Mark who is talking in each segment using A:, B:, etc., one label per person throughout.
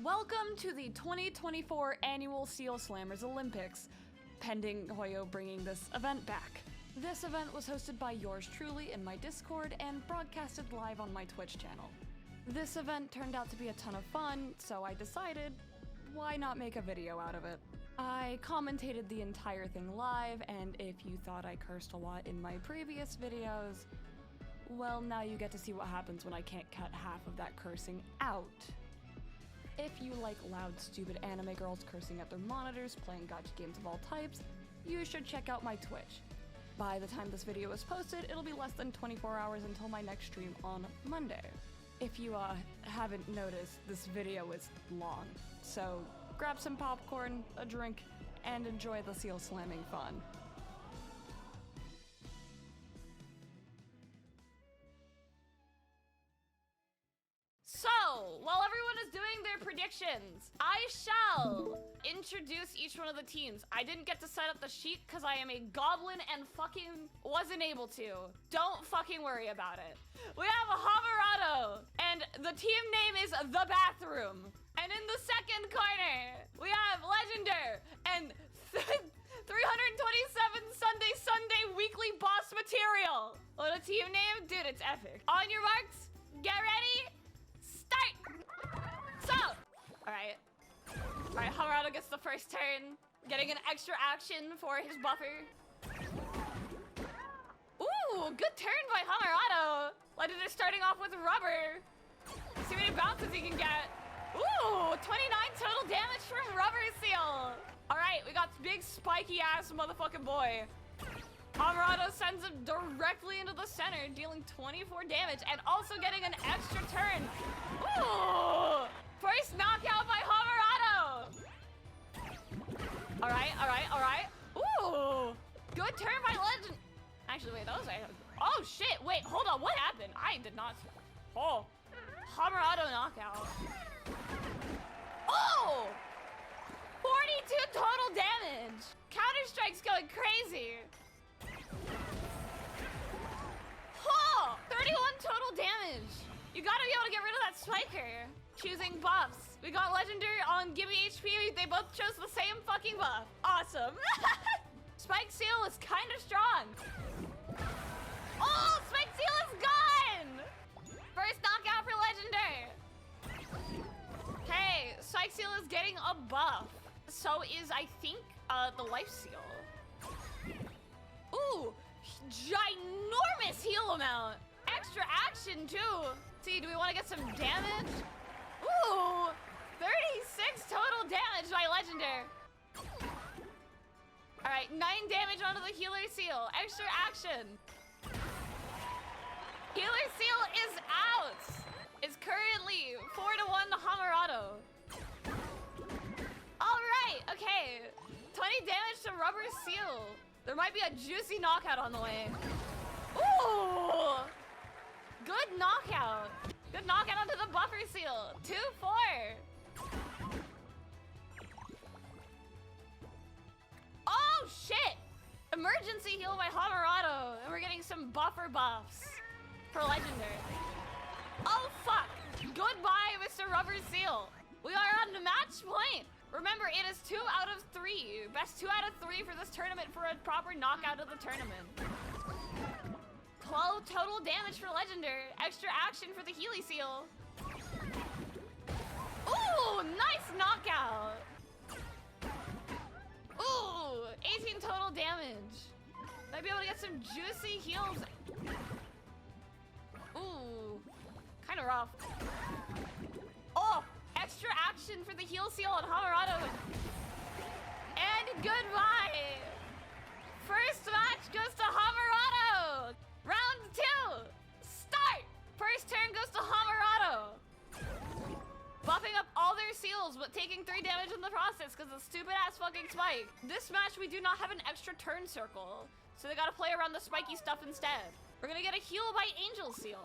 A: Welcome to the 2024 Annual Seal Slammers Olympics, pending Hoyo bringing this event back. This event was hosted by yours truly in my Discord and broadcasted live on my Twitch channel. This event turned out to be a ton of fun, so I decided, why not make a video out of it? I commentated the entire thing live, and if you thought I cursed a lot in my previous videos, well, now you get to see what happens when I can't cut half of that cursing out. If you like loud, stupid anime girls cursing at their monitors, playing gacha games of all types, you should check out my Twitch. By the time this video is posted, it'll be less than 24 hours until my next stream on Monday. If you haven't noticed, this video is long, so grab some popcorn, a drink, and enjoy the seal slamming fun. So, while everyone is doing their predictions, I shall introduce each one of the teams. I didn't get to set up the sheet because I am a goblin and fucking wasn't able to. Don't fucking worry about it. We have a Hamarado, and the team name is The Bathroom. And in the second corner, we have Legender and 327 Sunday weekly boss material. What a team name? Dude, it's epic. On your marks, get ready. Start! So, alright, Hamarado gets the first turn, getting an extra action for his buffer. Ooh, good turn by Hamarado. Legend is starting off with rubber. See how many bounces he can get. Ooh, 29 total damage from Rubber Seal. Alright, we got big spiky ass motherfucking boy. Hamarado sends him directly into the center, dealing 24 damage and also getting an extra turn. Ooh! First knockout by Hamarado! Alright. Ooh! Good turn by Legend. Actually, wait, that was... Oh, shit. Wait, hold on. What happened? I did not... Oh. Hamarado knockout. Oh! 42 total damage. Counter-Strike's going crazy. Oh! 31 total damage. You gotta be able to get rid of that spiker. Choosing buffs. We got Legendary on Gimme HP. They both chose the same fucking buff. Awesome. Spike Seal is kind of strong. Oh! Spike Seal is gone! First knockout for Legendary. Okay, Spike Seal is getting a buff. So is, I think, the Life Seal. Ooh! Ginormous heal amount. Extra action too. See, do we want to get some damage? Ooh, 36 total damage by Legendary. All right, 9 damage onto the Healer Seal. Extra action. Healer Seal is out. It's currently 4-1 to Hamarado. All right, okay. 20 damage to Rubber Seal. There might be a juicy knockout on the way. Ooh! Good knockout. Good knockout onto the Buffer Seal. 2-4. Oh, shit! Emergency heal by Hamarado. And we're getting some buffer buffs for Legendary. Oh, fuck. Goodbye, Mr. Rubber Seal. We are on the match point. Remember, it is 2 out of 3. Best 2 out of 3 for this tournament for a proper knockout of the tournament. 12 total damage for Legendary. Extra action for the Healy Seal. Ooh, nice knockout. Ooh, 18 total damage. Might be able to get some juicy heals. Ooh, kind of rough. Oh! Extra action for the Heal Seal on Hamarado. And goodbye! First match goes to Hamarado! Round 2! Start! First turn goes to Hamarado. Buffing up all their seals, but taking 3 damage in the process because of stupid-ass fucking spike. This match, we do not have an extra turn circle, so they gotta play around the spiky stuff instead. We're gonna get a heal by Angel Seal.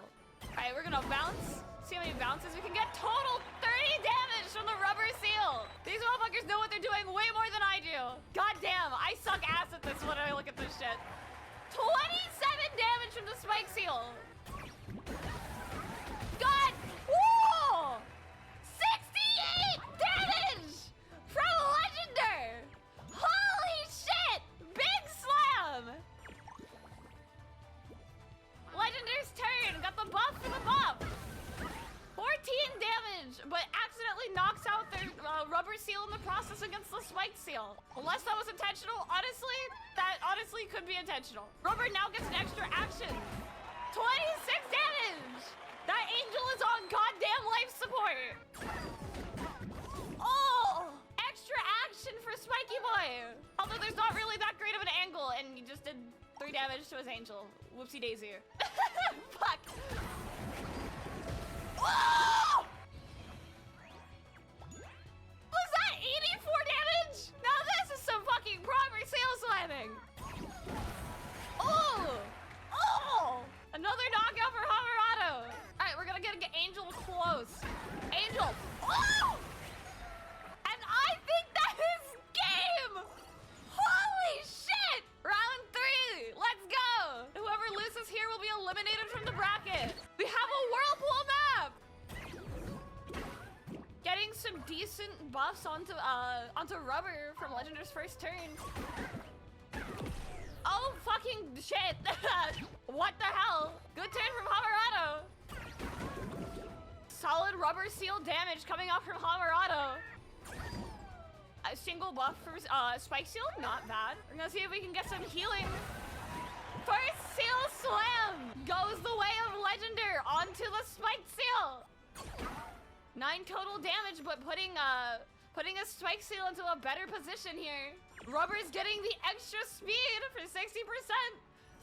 A: Alright, we're gonna bounce. See how many bounces we can get. Total 30 damage from the Rubber Seal. These motherfuckers know what they're doing way more than I do. God damn, I suck ass at this when I look at this shit. 27 damage from the Spike Seal. God! Whoa! 68 seal in the process against the spike seal. Unless that was intentional, that honestly could be intentional. Rubber now gets an extra action. 26 damage! That angel is on goddamn life support. Oh! Extra action for Spiky Boy. Although there's not really that great of an angle, and he just did 3 damage to his angel. Whoopsie daisy. Fuck. Oh! Was that 84 damage? Now this is some fucking proper sail slamming. Oh! Oh! Another knockout for Hamarado. All right, we're gonna get Angel close. Angel. Oh! And I think that is game. Holy shit! Round 3. Let's go. Whoever loses here will be eliminated from the bracket. We have a whirlpool map. Getting some decent buffs onto Rubber from Legendar's first turn. Oh, fucking shit. What the hell? Good turn from Hamarado. Solid Rubber Seal damage coming off from Hamarado. A single buff for Spike Seal, not bad. We're gonna see if we can get some healing. First Seal Slam goes the way of Legendar onto the Spike Seal. 9 total damage, but putting a Spike Seal into a better position here. Rubber's getting the extra speed for 60%.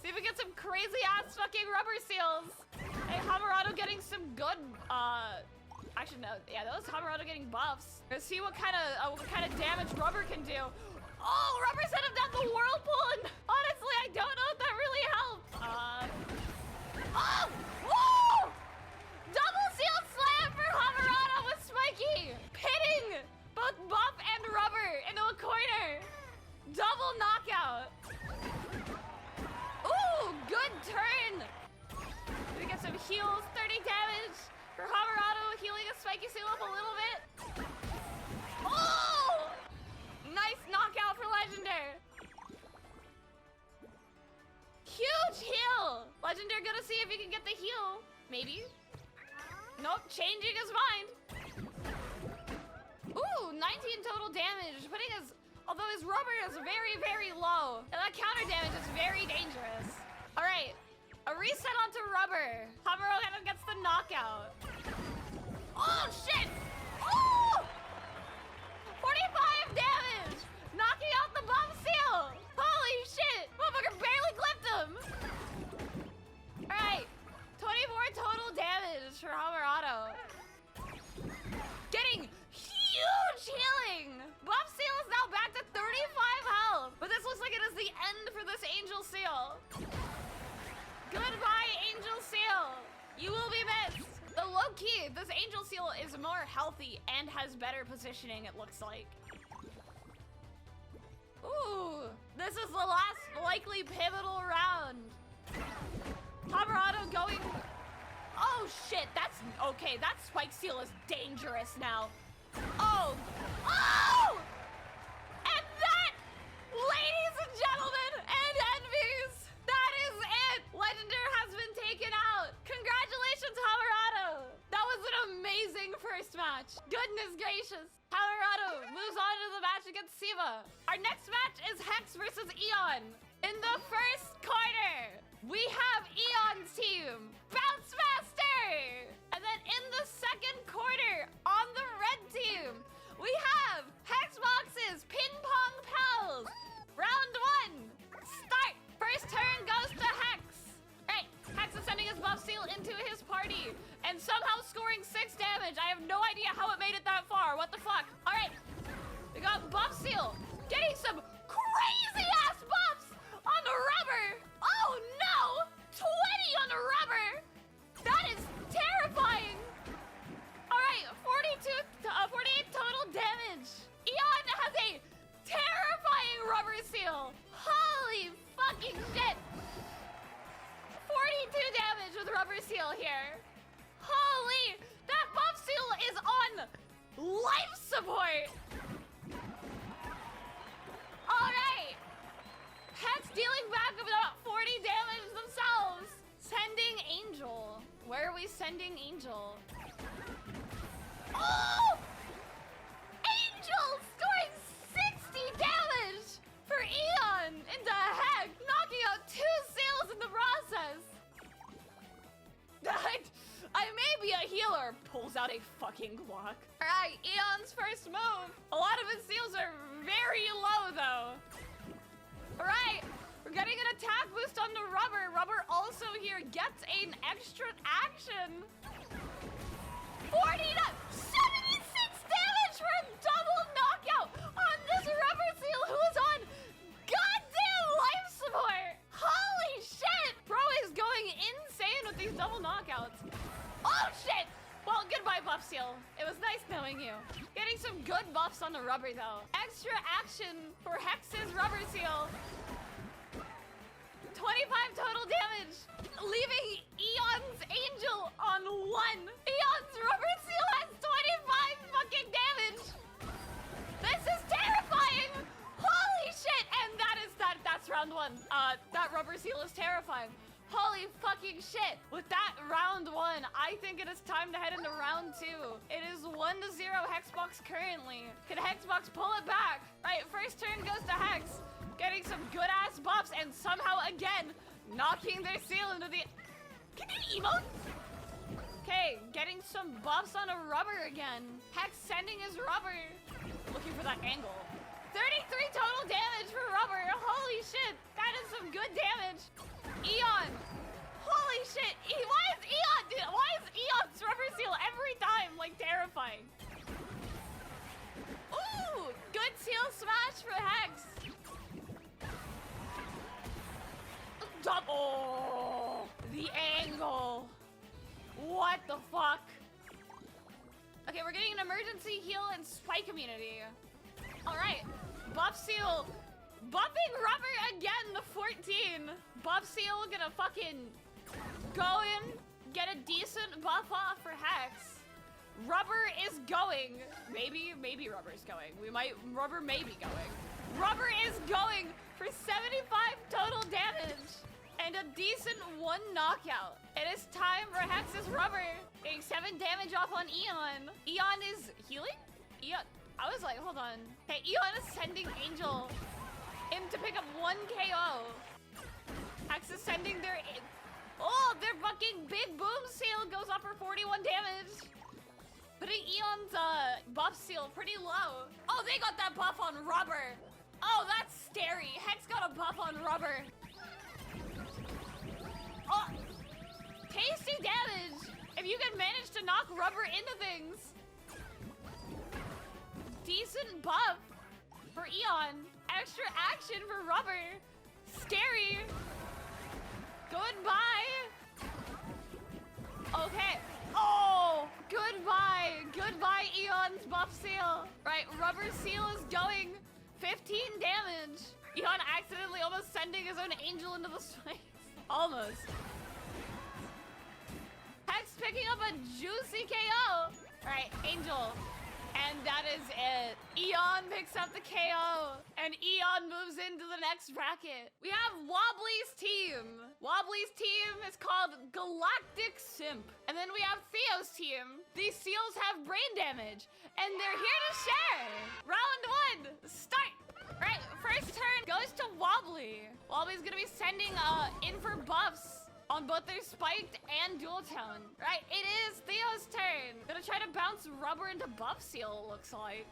A: See if we get some crazy ass fucking Rubber Seals. Hey, Hamarado getting some good, actually no, yeah, that was Hamarado getting buffs. Let's see what kind of damage Rubber can do. Oh, Rubber sent him down the whirlpool, and honestly, I don't know if that really helped. Oh! Whoa! Double Seal Slam for Hamarado with Spiky, pitting both Buff and Rubber into a corner. Double knockout. Ooh, good turn. We get some heals, 30 damage for Hamarado, healing a Spiky Seal up a little bit. Oh! Nice knockout for Legendar. Huge heal. Legendar gonna see if he can get the heal. Maybe. Nope, changing his mind. Ooh, 19 total damage, putting his... Although his Rubber is very, very low. And that counter damage is very dangerous. All right, a reset onto Rubber. Hamarado gets the knockout. Oh, shit! Oh! 45 damage! Knocking out the Buff Seal! Holy shit! Motherfucker barely clipped him! All right, 24 total damage for Hamarado. Getting huge healing! Buff Seal is now back to 35 health, but this looks like it is the end for this Angel Seal. Goodbye, Angel Seal. You will be missed. The low key, this Angel Seal is more healthy and has better positioning, it looks like. Ooh, this is the last likely pivotal round. Hamarado going... Oh shit, that's... Okay, that Spike Seal is dangerous now. Oh! Oh! And that, ladies and gentlemen, and envies, that is it! Legendar has been taken out. Congratulations, Hamarado. That was an amazing first match. Goodness gracious. Hamarado moves on to the match against Siva. Our next match is Hex versus Eon. In the first quarter, we have Eon's team, Bounce Master! And then in the second quarter, on the red team, we have Hexbox's Ping Pong Pals. Round 1, start. First turn goes to Hex. Right, Hex is sending his Buff Seal into his party and somehow scoring 6 damage. I have no idea how it made it that far. What the fuck? All right, we got Buff Seal getting some crazy ass buffs on the Rubber. Oh no, 20 on the Rubber. That is terrifying. All right, 48 total damage. Eon has a terrifying Rubber Seal. Holy fucking shit. 42 damage with Rubber Seal here. Holy, that Buff Seal is on life support. All right. Hex dealing back about 40 damage themselves. Sending Angel. Where are we sending Angel? Oh! Angel not a fucking block. All right, Eon's first move. A lot of his seals are very low though. All right, we're getting an attack boost on the Rubber. Rubber also here gets an extra action. 76 damage for a double knockout on this Rubber Seal who is on goddamn life support. Holy shit! Bro is going insane with these double knockouts. Oh shit! Well, goodbye, Buff Seal. It was nice knowing you. Getting some good buffs on the Rubber though. Extra action for Hex's Rubber Seal. 25 total damage, leaving Eon's Angel on 1. Eon's Rubber Seal has 25 fucking damage. This is terrifying. Holy shit! And that's round 1. That Rubber Seal is terrifying. Holy fucking shit. With that round 1, I think it is time to head into round 2. It is 1-0 Hexbox currently. Can Hexbox pull it back? Right, first turn goes to Hex. Getting some good-ass buffs and somehow, again, knocking their seal into the... Can you emote? Okay, getting some buffs on a Rubber again. Hex sending his Rubber. Looking for that angle. 33 total damage for Rubber. Holy shit, that is some good damage. Eon. Holy shit. Why is Eon's Rubber Seal every time, like, terrifying? Ooh, good seal smash for Hex. Double! The angle! What the fuck? Okay, we're getting an emergency heal and spike immunity. Alright, Buff Seal buffing Rubber again, the 14. Buff Seal gonna fucking go in, get a decent buff off for Hex. Rubber is going. Maybe Rubber's going. Rubber may be going. Rubber is going for 75 total damage and a decent 1 knockout. It is time for Hex's Rubber. Getting 7 damage off on Eon. Eon is healing? Eon, I was like, hold on. Okay, Eon is sending Angel in to pick up 1 KO. Hex is sending their fucking big boom seal goes up for 41 damage. Putting Eon's buff seal pretty low. Oh, they got that buff on Rubber. Oh, that's scary. Hex got a buff on Rubber. Oh, tasty damage. If you can manage to knock Rubber into things. Decent buff for Eon. Extra action for Rubber. Scary. Goodbye. Okay. Oh, goodbye. Goodbye, Eon's buff seal. Right, Rubber Seal is going. 15 damage. Eon accidentally almost sending his own Angel into the space. Almost. Hex picking up a juicy KO. All right, Angel. And that is it. Eon picks up the KO. And Eon moves into the next bracket. We have Wobbly's team. Wobbly's team is called Galactic Simp. And then we have Theo's team. These seals have brain damage. And they're here to share. Round 1, start. Right, first turn goes to Wobbly. Wobbly's gonna be sending in for buffs on both their spiked and dual tone. Right, it is Theo's turn. Gonna try to bounce Rubber into buff seal, looks like.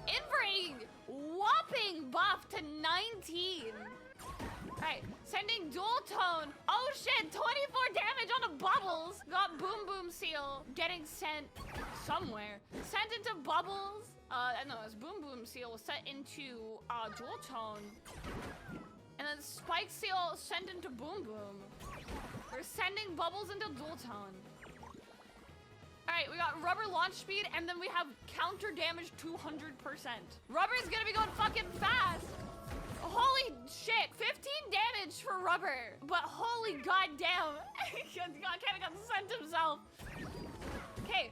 A: In for a whopping buff to 19. Right, sending dual tone. Oh shit, 24 damage on the Bubbles. Got Boom Boom Seal getting sent somewhere. Sent into Bubbles. No, his Boom Boom Seal was set into dual tone. And then Spike Seal sent into Boom Boom. We're sending Bubbles into dual tone. Alright, we got Rubber launch speed, and then we have counter damage 200%. Rubber's gonna be going fucking fast. Holy shit, 15 damage for Rubber. But holy goddamn. God kinda got sent himself. Okay.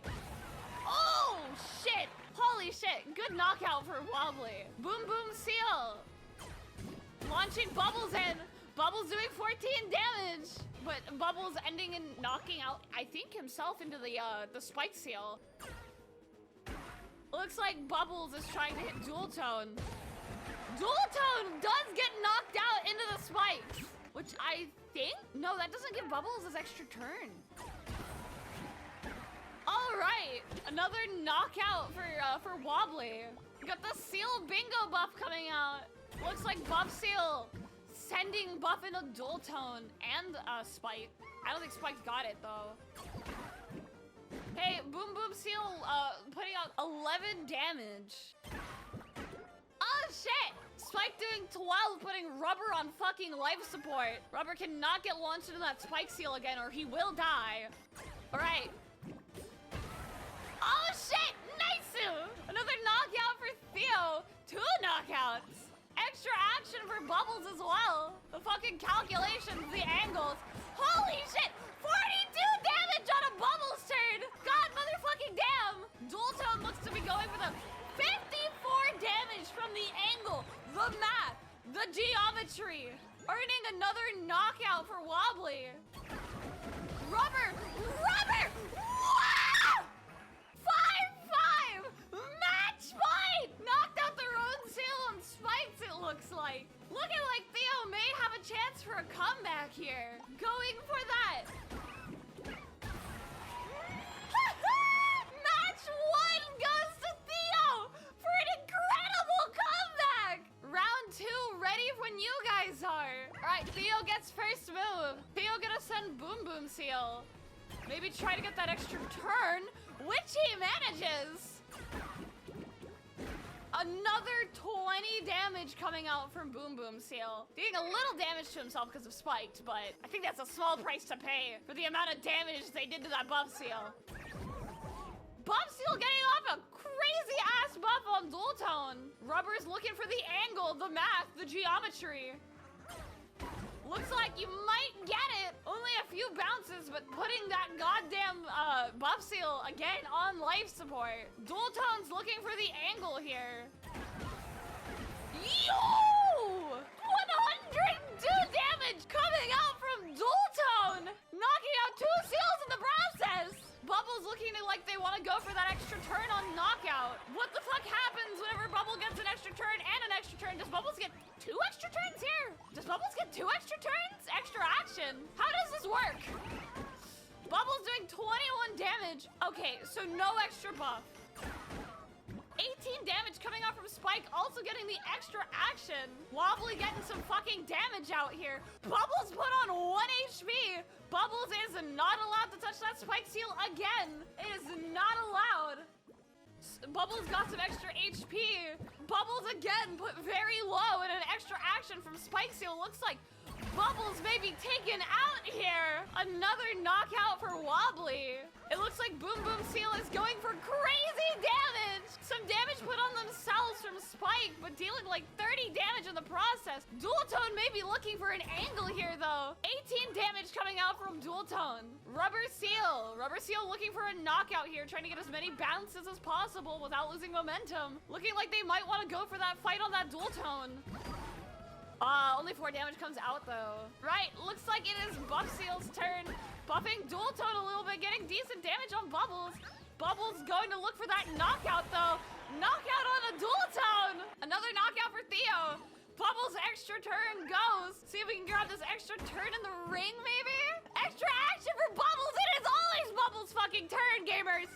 A: Oh shit. Holy shit. Good knockout for Wobbly. Boom Boom Seal. Launching Bubbles in. Bubbles doing 14 damage. But Bubbles ending in knocking out, I think, himself into the Spike Seal. Looks like Bubbles is trying to hit Dual Tone. Dual Tone does get knocked out into the spikes. Which I think? No, that doesn't give Bubbles his extra turn. All right, another knockout for Wobbly. We got the Seal Bingo buff coming out. Looks like Buff Seal sending buff into Dual Tone and Spike. I don't think Spike got it though. Hey, Boom Boom Seal putting out 11 damage. Oh shit! Spike doing 12, putting Rubber on fucking life support. Rubber cannot get launched into that Spike Seal again or he will die. All right. Oh shit! Nice! Another knockout for Theo. 2 knockouts. Extra action for Bubbles as well. The fucking calculations, the angles. Holy shit! 42 damage on a Bubbles turn! God motherfucking damn! Dual Tone looks to be going for the 54 damage from the angle, the math, the geometry. Earning another knockout for Wobbly. Rubber! Rubber! Wow! 5-5! Match point! Knocked out their own Seal and Spikes, it looks like. Looking like Theo may have a chance for a comeback here. Going for that. Match 1 goes to Theo for an incredible comeback. Round 2 ready when you guys are. All right, Theo gets first move. Theo gonna send Boom Boom Seal. Maybe try to get that extra turn, which he manages. Another 20 damage coming out from Boom Boom Seal. Doing a little damage to himself because of Spiked, but I think that's a small price to pay for the amount of damage they did to that Buff Seal. Buff Seal getting off a crazy ass buff on Dual Tone. Rubber's looking for the angle, the math, the geometry. Looks like you might get it. Only a few bounces, but putting that goddamn Buff Seal again on life support. Dual Tone's looking for the angle here. Yo! 102 damage coming out from Dual Tone. Knocking out 2 Seals in the process. Bubbles looking like they want to go for that extra turn on knockout. What the fuck happens whenever Bubble gets an extra turn and an extra turn? Does Bubbles get 2 extra turns here? Does Bubbles get 2 extra turns? Extra action. How does this work? Bubbles doing 21 damage. Okay, so no extra buff. 18 damage coming out from Spike, also getting the extra action. Wobbly getting some fucking damage out here. Bubbles put on 1 HP. Bubbles is not allowed to touch that Spike Seal again. It is not allowed. Bubbles got some extra HP. Bubbles again put very low, and an extra action from Spike Seal. Looks like Bubbles may be taken out here. Another knockout for Wobbly. It looks like Boom Boom Seal is going for crazy damage. Some damage put on themselves from Spike, but dealing like 30 damage in the process. Dual Tone may be looking for an angle here though. 18 damage coming out from Dual Tone. Rubber Seal. Rubber Seal looking for a knockout here, trying to get as many bounces as possible without losing momentum. Looking like they might want to go for that fight on that Dual Tone. Only 4 damage comes out though. Right, looks like it is Buff Seal's turn. Buffing Dual Tone a little bit, getting decent damage on Bubbles. Bubbles going to look for that knockout though. Knockout on a Dual Tone. Another knockout for Theo. Bubbles' extra turn goes. See if we can grab this extra turn in the ring maybe? Extra action for Bubbles. It is always Bubbles' fucking turn, gamers.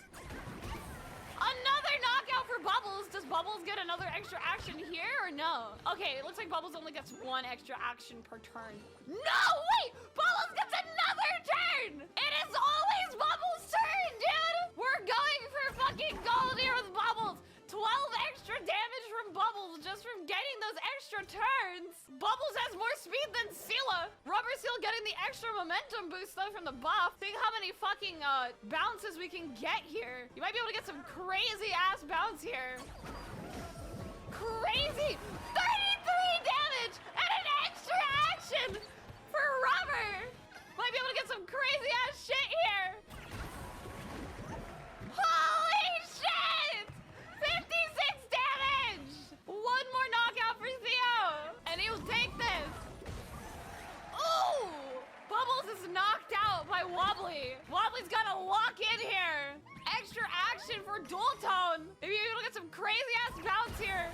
A: Another knockout for Bubbles. Does Bubbles get another extra action here or no? Okay, it looks like Bubbles only gets 1 extra action per turn. No, wait! Bubbles gets another turn! It is always Bubbles' turn, dude! We're going for fucking gold here with Bubbles. 12 extra damage from Bubbles just from getting those extra turns. Bubbles has more speed than Sela. Rubber Seal getting the extra momentum boost though from the buff. Think how many fucking bounces we can get here. You might be able to get some crazy ass bounce here. Crazy! 33 damage and an extra action for Rubber. Might be able to get some crazy ass shit here. Holy shit! 56 damage! 1 more knockout for Theo, and he'll take this. Ooh! Bubbles is knocked out by Wobbly. Wobbly's got to lock in here. Extra action for Dual Tone. Maybe we'll get some crazy ass bounce here.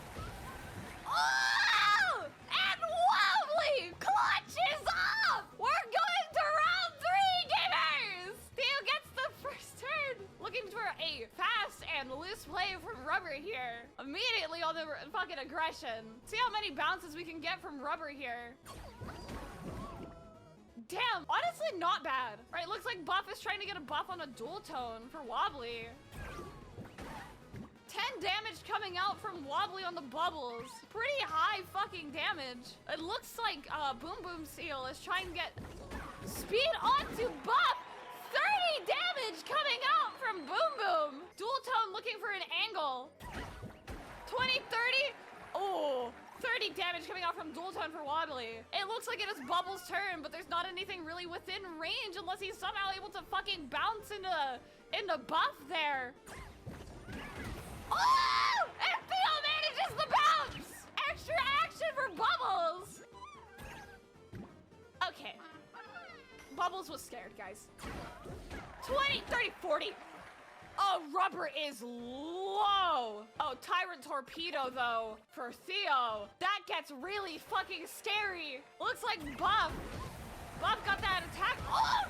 A: Oh! And Wobbly clutches up! We're going to round 3, gamers! Theo gets the first turn. Looking for again. Loose play from Rubber here. Immediately on the fucking aggression. See how many bounces we can get from Rubber here. Damn, honestly not bad. Right, looks like Buff is trying to get a buff on a dual tone for Wobbly. 10 damage coming out from Wobbly on the bubbles. Pretty high fucking damage. It looks like Boom Boom Seal is trying to get speed onto Buff. 30 damage coming out from Boom Boom. Dual tone looking for an angle. 20, 30. Oh, 30 damage coming out from dual tone for Wobbly. It looks like it is Bubbles' turn, but there's not anything really within range unless he's somehow able to fucking bounce into Buff there. Oh! And Theo manages the bounce! Extra action for Bubbles! Okay. Bubbles was scared, guys. 20, 30, 40. Oh, Rubber is low. Oh, Tyrant Torpedo, though, for Theo. That gets really fucking scary. Looks like Buff. Buff got that attack. Oh!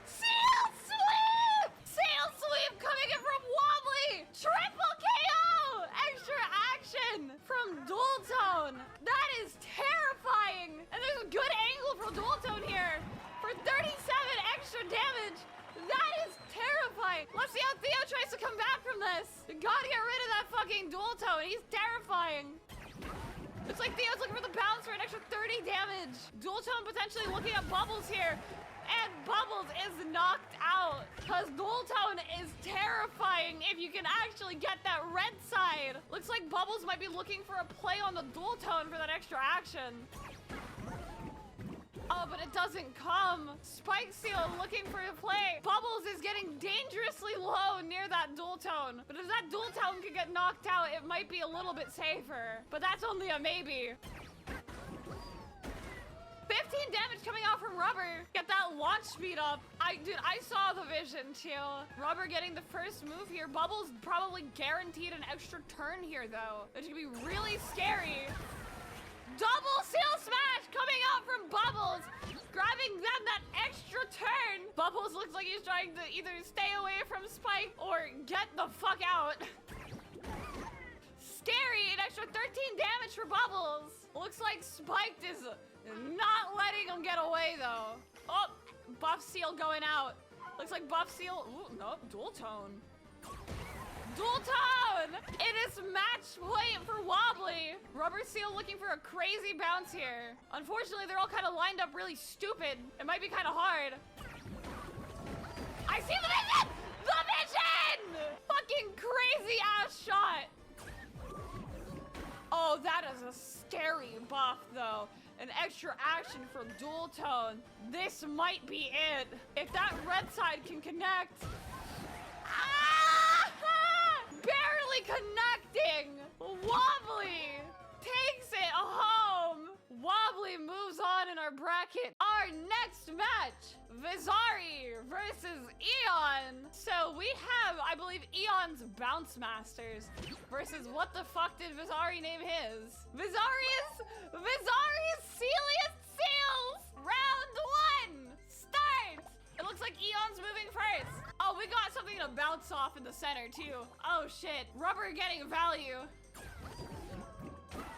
A: Seal Sweep! Seal Sweep coming in from Wobbly! Triple KO! Extra action from Dual Tone. That is terrifying. And there's a good angle from Dual Tone here for 37 extra damage. That is terrifying. Let's see how Theo tries to come back from this. We gotta get rid of that fucking Dual Tone. He's terrifying. It's like Theo's looking for the bounce for an extra 30 damage. Dual Tone potentially looking at Bubbles here. And Bubbles is knocked out. Because Dual Tone is terrifying if you can actually get that red side. Looks like Bubbles might be looking for a play on the Dual Tone for that extra action. Oh, but it doesn't come. Spike Seal looking for a play. Bubbles is getting dangerously low near that dual tone. But if that dual tone could get knocked out, it might be a little bit safer. But that's only a maybe. 15 damage coming out from Rubber. Get that launch speed up. Dude, I saw the vision too. Rubber getting the first move here. Bubbles probably guaranteed an extra turn here though, which could be really scary. Double Seal Smash coming out from Bubbles, grabbing them that extra turn. Bubbles looks like he's trying to either stay away from Spike or get the fuck out. Scary, an extra 13 damage for Bubbles. Looks like Spike is not letting him get away though. Oh, Buff Seal going out. Looks like Buff Seal, ooh, no, Dual Tone. Dual Tone! It is match point for Wobbly. Rubber Seal looking for a crazy bounce here. Unfortunately, they're all kind of lined up really stupid. It might be kind of hard. I see the vision! The vision! Fucking crazy ass shot. Oh, that is a scary buff though. An extra action for Dual Tone. This might be it. If that red side can connect. Barely connecting. Wobbly takes it home. Wobbly moves on in our bracket. Our next match, Vizari versus Eon. So we have, I believe, Eon's Bounce Masters versus what the fuck did Vizari name his? Vizari's Sealiest Seals. Round 1. Start. It looks like Eon's moving first. Oh, we got something to bounce off in the center too. Oh shit, Rubber getting value.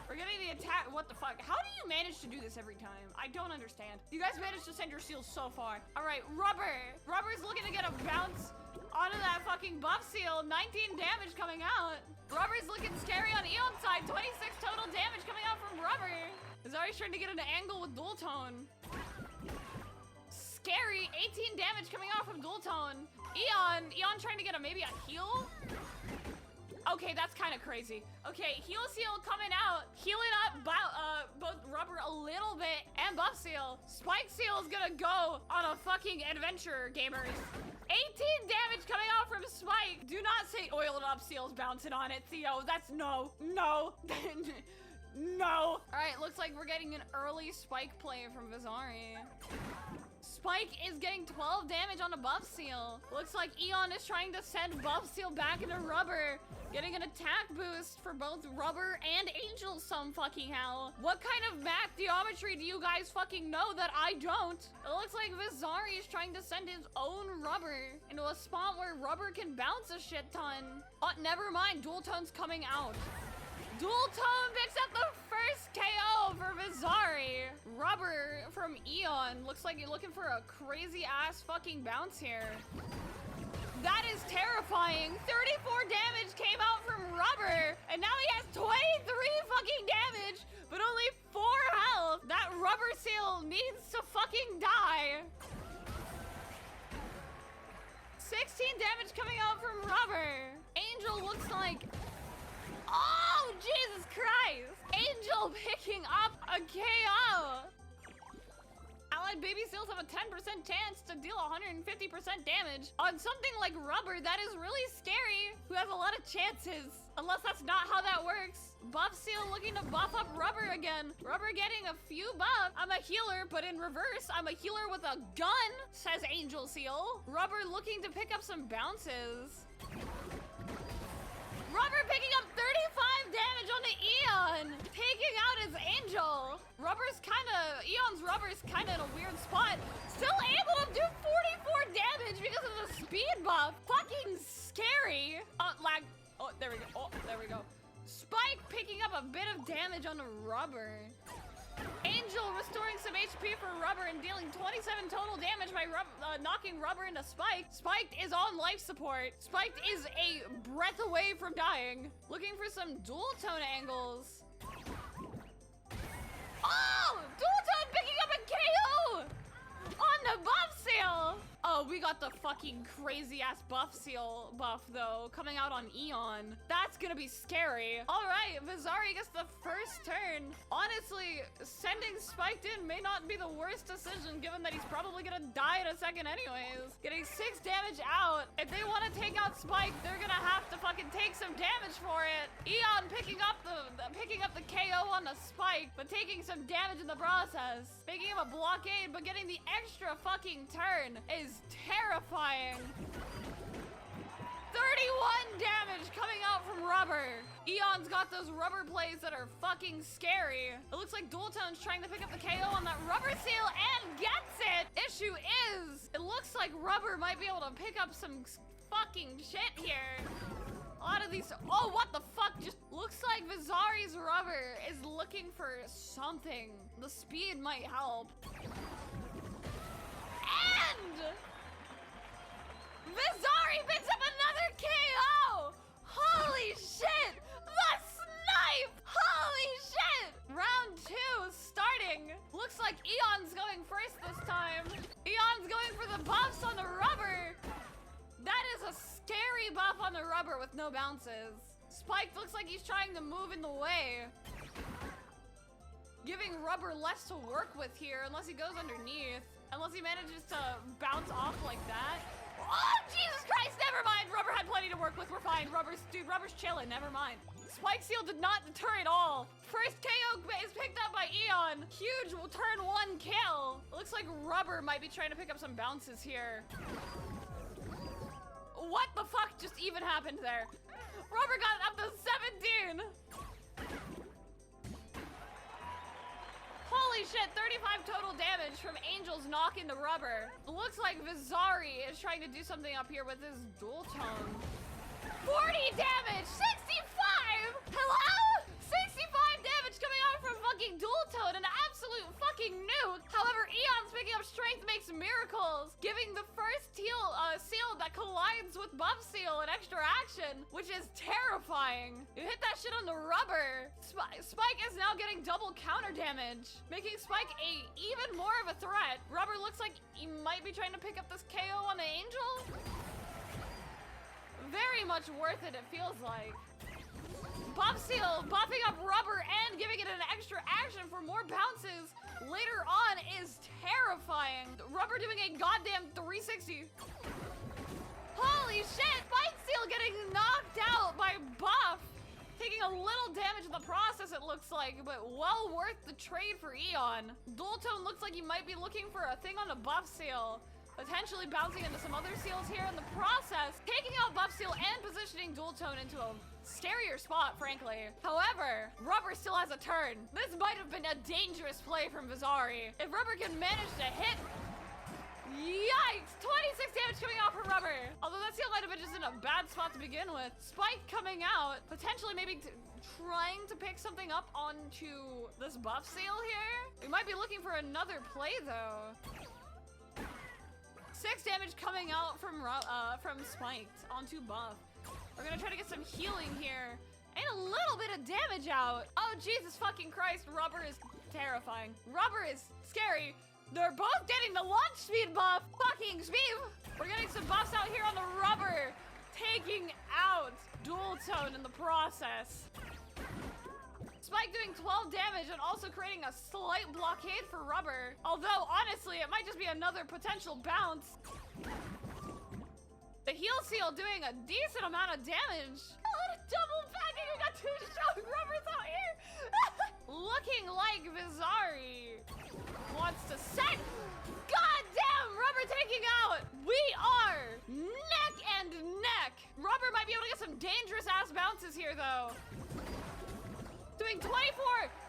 A: We're getting the attack, what the fuck? How do you manage to do this every time? I don't understand. You guys managed to send your seals so far. All right, Rubber's looking to get a bounce onto that fucking buff seal. 19 damage coming out. Rubber's looking scary on Eon's side. 26 total damage coming out from Rubber. Vizari's trying to get an angle with Dual Tone. Scary, 18 damage coming out from Dual Tone. Eon trying to get maybe a heal? Okay, that's kind of crazy. Okay, Heal Seal coming out, healing up both Rubber a little bit and Buff Seal. Spike Seal is gonna go on a fucking adventure, gamers. 18 damage coming out from Spike. Do not say oiled up Seal's bouncing on it, Theo. That's no. No. All right, looks like we're getting an early Spike play from Vizari. Spike is getting 12 damage on a Buff Seal. Looks like Eon is trying to send Buff Seal back into Rubber, getting an attack boost for both Rubber and Angel some fucking how. What kind of math geometry do you guys fucking know that I don't? It looks like Vizari is trying to send his own Rubber into a spot where Rubber can bounce a shit ton. Oh, never mind, Dual Tone's coming out. Dual Tone picks up the first KO for Vizari. Rubber from Eon. Looks like you're looking for a crazy ass fucking bounce here. That is terrifying. 34 damage came out from Rubber, and now he has 23 fucking damage, but only 4 health. That Rubber Seal needs to fucking die. 16 damage coming out from Rubber. Angel looks like... Oh, Jesus Christ! Angel picking up a KO! Allied baby seals have a 10% chance to deal 150% damage on something like Rubber that is really scary, who has a lot of chances. Unless that's not how that works. Buff Seal looking to buff up Rubber again. Rubber getting a few buffs. I'm a healer, but in reverse, I'm a healer with a gun, says Angel Seal. Rubber looking to pick up some bounces. Rubber picking up 35 damage on the Eon, taking out his Angel. Eon's Rubber's kinda in a weird spot. Still able to do 44 damage because of the speed buff. Fucking scary. Lag. Oh, there we go. Oh, there we go. Spike picking up a bit of damage on the Rubber. Angel restoring some HP for Rubber and dealing 27 total damage by knocking Rubber into Spike. Spike is on life support. Spike is a breath away from dying. Looking for some dual tone angles. Oh! Dual tone picking up a KO! On the Buff Seal! Oh, we got the fucking crazy ass Buff Seal buff though, coming out on Eon. That's gonna be scary. All right, Vizari gets the first turn. Honestly, sending Spiked in may not be the worst decision given that he's probably gonna die in a second anyways. Getting 6 damage out. If they want to take out Spike, they're gonna have to fucking take some damage for it. Eon picking up the KO on the Spike, but taking some damage in the process. Picking up a blockade, but getting the extra fucking turn is terrifying. 31 damage coming out from Rubber. Eon's got those Rubber plays that are fucking scary. It looks like Dual Tone's trying to pick up the KO on that Rubber Seal and gets it. Issue is, it looks like Rubber might be able to pick up some fucking shit here. A lot of these, oh, what the fuck? Just looks like Vizari's Rubber is looking for something. The speed might help. And Vizari picks up another KO! Holy shit! The snipe! Holy shit! Round 2 starting. Looks like Eon's going first this time. Eon's going for the buffs on the Rubber. That is a scary buff on the Rubber with no bounces. Spike looks like he's trying to move in the way, giving Rubber less to work with here unless he goes underneath. Unless he manages to bounce off like that. Oh, Jesus Christ, never mind. Rubber had plenty to work with. We're fine. Rubber's chilling. Never mind. Spike Seal did not deter at all. First KO is picked up by Eon. Huge turn 1 kill. Looks like Rubber might be trying to pick up some bounces here. What the fuck just even happened there? Rubber got up to 17. Holy shit, 35 total damage from Angel's knock into Rubber. Looks like Vizari is trying to do something up here with his Dual Tone. 40 damage, 65! Hello? 65 damage coming out from fucking Dual Tone, an absolute fucking nuke. However, Eon's picking up Strength Makes Miracles, giving the first seal that collides with Buff Seal an extra action, which is terrifying. You hit that shit on the Rubber. Spike is now getting double counter damage, making Spike even more of a threat. Rubber looks like he might be trying to pick up this KO on the Angel. Very much worth it feels like. Buff Seal buffing up Rubber and giving it an extra action for more bounces later on is terrifying. Rubber doing a goddamn 360. Holy shit, Spike Seal getting knocked out by Buff. Taking a little damage in the the process, it looks like, but well worth the trade for Eon. Dual Tone looks like you might be looking for a thing on a buff seal, potentially bouncing into some other seals here in the process, taking out buff seal and positioning Dual Tone into a scarier spot, frankly. However, Rubber still has a turn. This might have been a dangerous play from Vizari. If Rubber can manage to hit, yikes! 26 damage coming off from Rubber. Although that seal might have been just in a bad spot to begin with. Spike coming out, potentially maybe trying to pick something up onto this buff seal here. We might be looking for another play though. 6 damage coming out from Spiked onto buff. We're gonna try to get some healing here. And a little bit of damage out. Oh, Jesus fucking Christ. Rubber is terrifying. Rubber is scary. They're both getting the launch speed buff. Fucking speed. We're getting some buffs out here on the Rubber. Taking out Dual Tone in the process. Spike doing 12 damage and also creating a slight blockade for Rubber. Although, honestly, it might just be another potential bounce. The heal seal doing a decent amount of damage. Oh, double backing. We got 2 strong Rubbers out here. Looking like Vizari wants to set. Goddamn, Rubber taking out. We are neck and neck. Rubber might be able to get some dangerous ass bounces here though. Doing 24,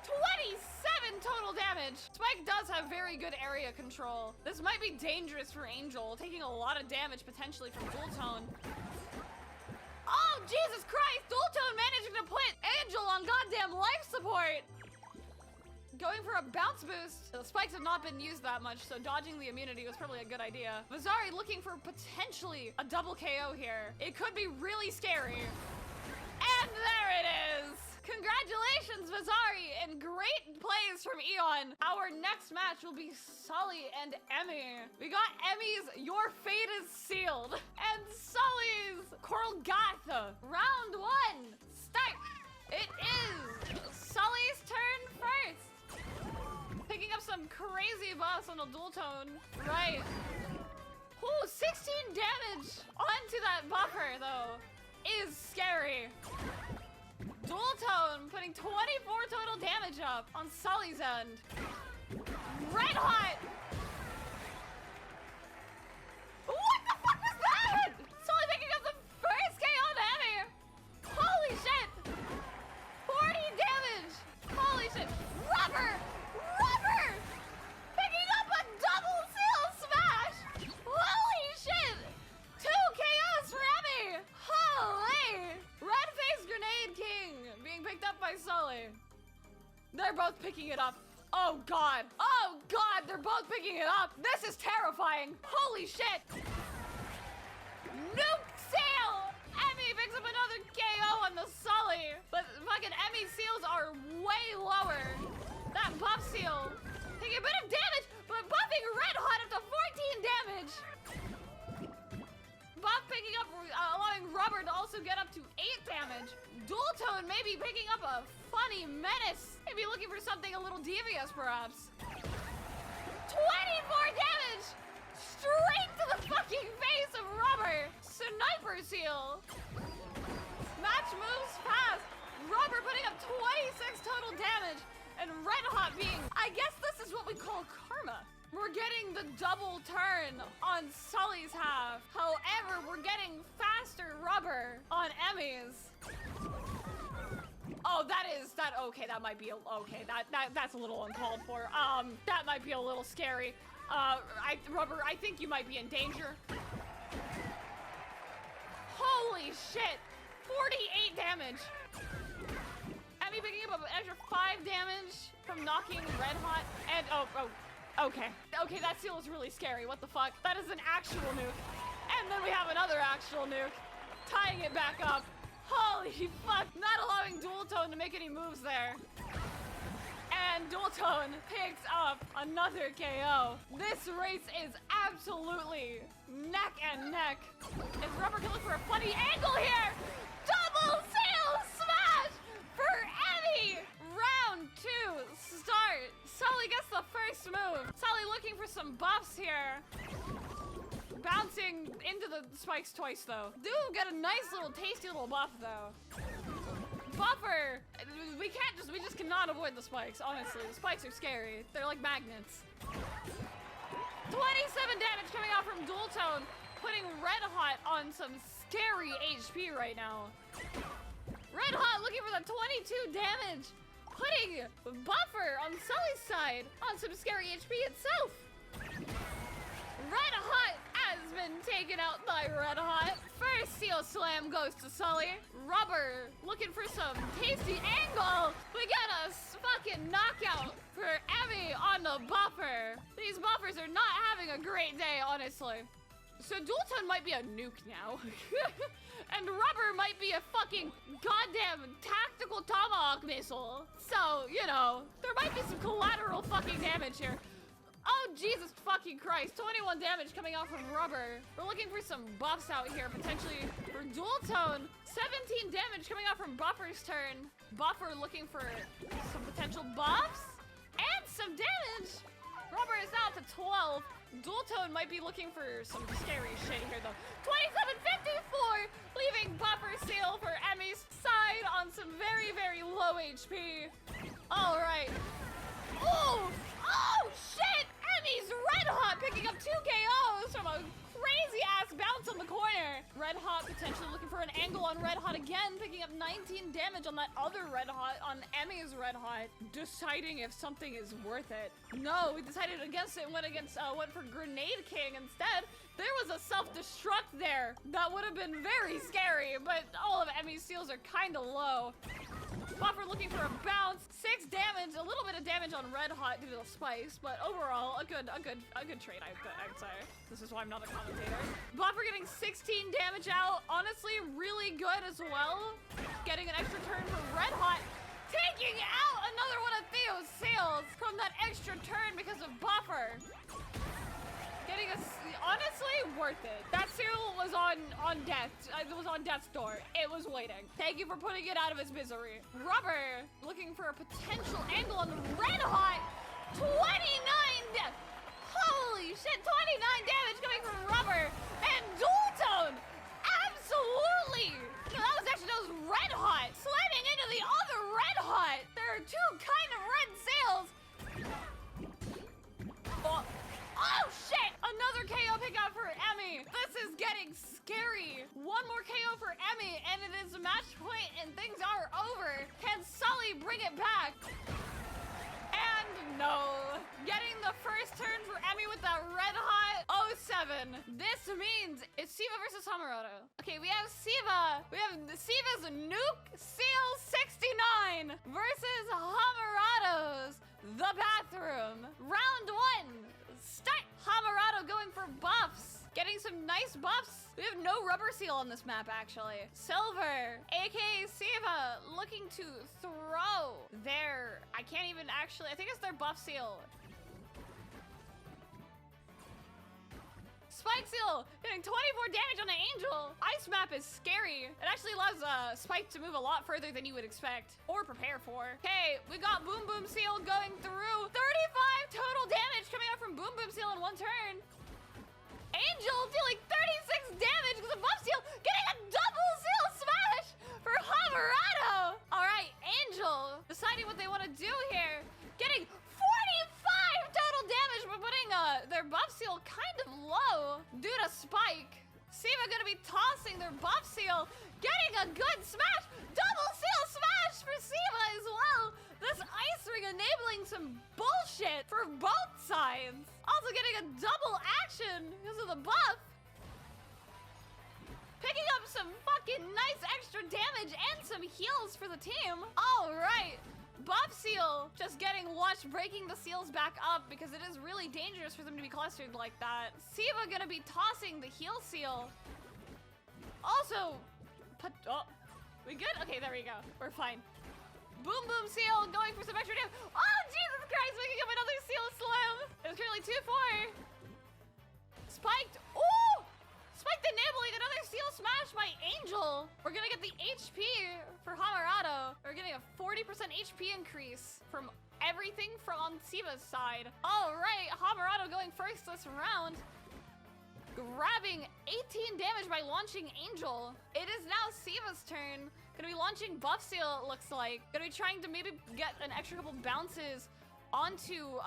A: 27 total damage. Spike does have very good area control. This might be dangerous for Angel, taking a lot of damage potentially from Dual Tone. Oh, Jesus Christ! Dual Tone managing to put Angel on goddamn life support. Going for a bounce boost. The spikes have not been used that much, so dodging the immunity was probably a good idea. Vizari looking for potentially a double KO here. It could be really scary. And there it is! Congratulations, Vizari, and great plays from Eon. Our next match will be Sully and Emmy. We got Emmy's Your Fate is Sealed and Sully's Coral Gatha. Round 1, start. It is Sully's turn first. Picking up some crazy buffs on a Dual Tone. Right. Ooh, 16 damage onto that buffer, though, is scary. Dual Tone putting 24 total damage up on Sully's end. Red Hot! What the fuck was that? Sully picking up the first KO on Emmy. Holy shit! 40 damage! Holy shit! Rubber! Rubber! Picking up a double seal smash! Holy shit! 2 KOs for Emmy! Holy! Red Face Grenade King being picked up by Sully. They're both picking it up. Oh god. Oh god, they're both picking it up. This is terrifying. Holy shit. Nuke seal. Emmy picks up another KO on the Sully. But fucking Emmy seals are way lower. That buff seal taking a bit of damage, but buffing Red Hot up to 14 damage. Buff picking up, allowing Rubber to also get up to 8 damage. Dual Tone maybe picking up a funny menace. Maybe looking for something a little devious, perhaps. 24 damage! Straight to the fucking face of Rubber. Sniper seal. Match moves fast. Rubber putting up 26 total damage. And Red Hot being, I guess this is what we call karma. We're getting the double turn on Sully's half. However, we're getting faster Rubber on Emmy's. Oh, okay, that might be, okay, that's a little uncalled for. That might be a little scary. Rubber, I think you might be in danger. Holy shit, 48 damage. Emmy picking up an extra 5 damage from knocking Red Hot, and, okay, that seal is really scary, what the fuck? That is an actual nuke. And then we have another actual nuke, tying it back up. Holy fuck, not allowing Dual Tone to make any moves there. And Dual Tone picks up another KO. This race is absolutely neck and neck. If Rubber can look for a funny angle here, double seal smash for Emmy. Round 2, start. Sully gets the first move. Sully looking for some buffs here. Bouncing into the spikes twice, though. Do get a nice little tasty little buff, though. Buffer! We just cannot avoid the spikes, honestly. The spikes are scary. They're like magnets. 27 damage coming out from Dual Tone, putting Red Hot on some scary HP right now. Red Hot looking for the 22 damage, putting Buffer on Sully's side on some scary HP itself. Red Hot has been taken out by Red Hot. First Seal Slam goes to Sully. Rubber looking for some tasty angle. We got a fucking knockout for Emmy on the Buffer. These buffers are not having a great day, honestly. So Dual Tone might be a nuke now. And Rubber might be a fucking goddamn tactical tomahawk missile. So, you know, there might be some collateral fucking damage here. Oh, Jesus fucking Christ. 21 damage coming out from Rubber. We're looking for some buffs out here, potentially for Dual Tone. 17 damage coming out from Buffer's turn. Buffer looking for some potential buffs and some damage. Rubber is now to 12. Dual Tone might be looking for some scary shit here, though. 2754, leaving Buffer Seal for Emmy's side on some very, very low HP. All right. Oh, shit! Emmy's Red Hot picking up 2 KOs from a crazy-ass bounce on the corner. Red Hot potentially looking for an angle on Red Hot again, picking up 19 damage on that other Red Hot, on Emmy's Red Hot, deciding if something is worth it. No, we decided against it and went for Grenade King instead. There was a self-destruct there. That would have been very scary, but all of Emmy's seals are kind of low. Buffer looking for a bounce, 6 damage, a little bit of damage on Red Hot due to the spice, but overall a good trade, I'd say. This is why I'm not a commentator. Buffer getting 16 damage out, honestly really good as well. Getting an extra turn for Red Hot, taking out another one of Theo's seals from that extra turn because of Buffer. Getting honestly worth it. That seal was on death. It was on death's door. It was waiting. Thank you for putting it out of its misery. Rubber looking for a potential angle on the Red Hot. 29. Holy shit! 29 damage coming from Rubber and Dual Tone. Absolutely. No, that was Red Hot slamming into the other Red Hot. There are two kind of red sails. Oh shit! Another KO pick out for Emmy. This is getting scary. One more KO for Emmy, and it is a match point, and things are over. Can Sully bring it back? And no. Getting the first turn for Emmy with that Red Hot 07. This means it's Siva versus Hamarado. Okay, we have Siva. We have Siva's Nuke Seal 69 versus Hamarado's The Bathroom. Round 1. Start! Hamarado going for buffs. Getting some nice buffs. We have no Rubber Seal on this map, actually. Silver, aka Siva, looking to throw their... I can't even actually... I think it's their buff seal. Spike Seal getting 24 damage on an Angel. Ice map is scary. It actually allows Spike to move a lot further than you would expect or prepare for. Okay, we got Boom Boom Seal going through. 35 total damage coming out from Boom Boom Seal in one turn. Angel dealing 36 damage with a buff seal, getting a double seal smash for Hamarado. All right, Angel deciding what they want to do here. Getting 45 total damage, but putting their buff seal kind of low due to Spike. Siva gonna be tossing their buff seal, getting a good smash. Double seal smash for Siva as well. This ice ring enabling some bullshit for both sides. Also getting a double action because of the buff. Picking up some fucking nice extra damage and some heals for the team. All right. Buff Seal just getting watched breaking the seals back up because it is really dangerous for them to be clustered like that. Siva gonna be tossing the heal seal. Also, we good? Okay, there we go. We're fine. Boom Boom Seal going for some extra damage. Oh, Jesus Christ, making up another seal slam. It was currently 2-4. Spiked. Ooh! Spiked enabling another seal smash by Angel. We're gonna get the HP for Hamarado. We're getting a 40% HP increase from everything from on Siva's side. All right, Hamarado going first this round. Grabbing 18 damage by launching Angel. It is now Siva's turn. Gonna be launching Buff Seal, it looks like. Gonna be trying to maybe get an extra couple bounces onto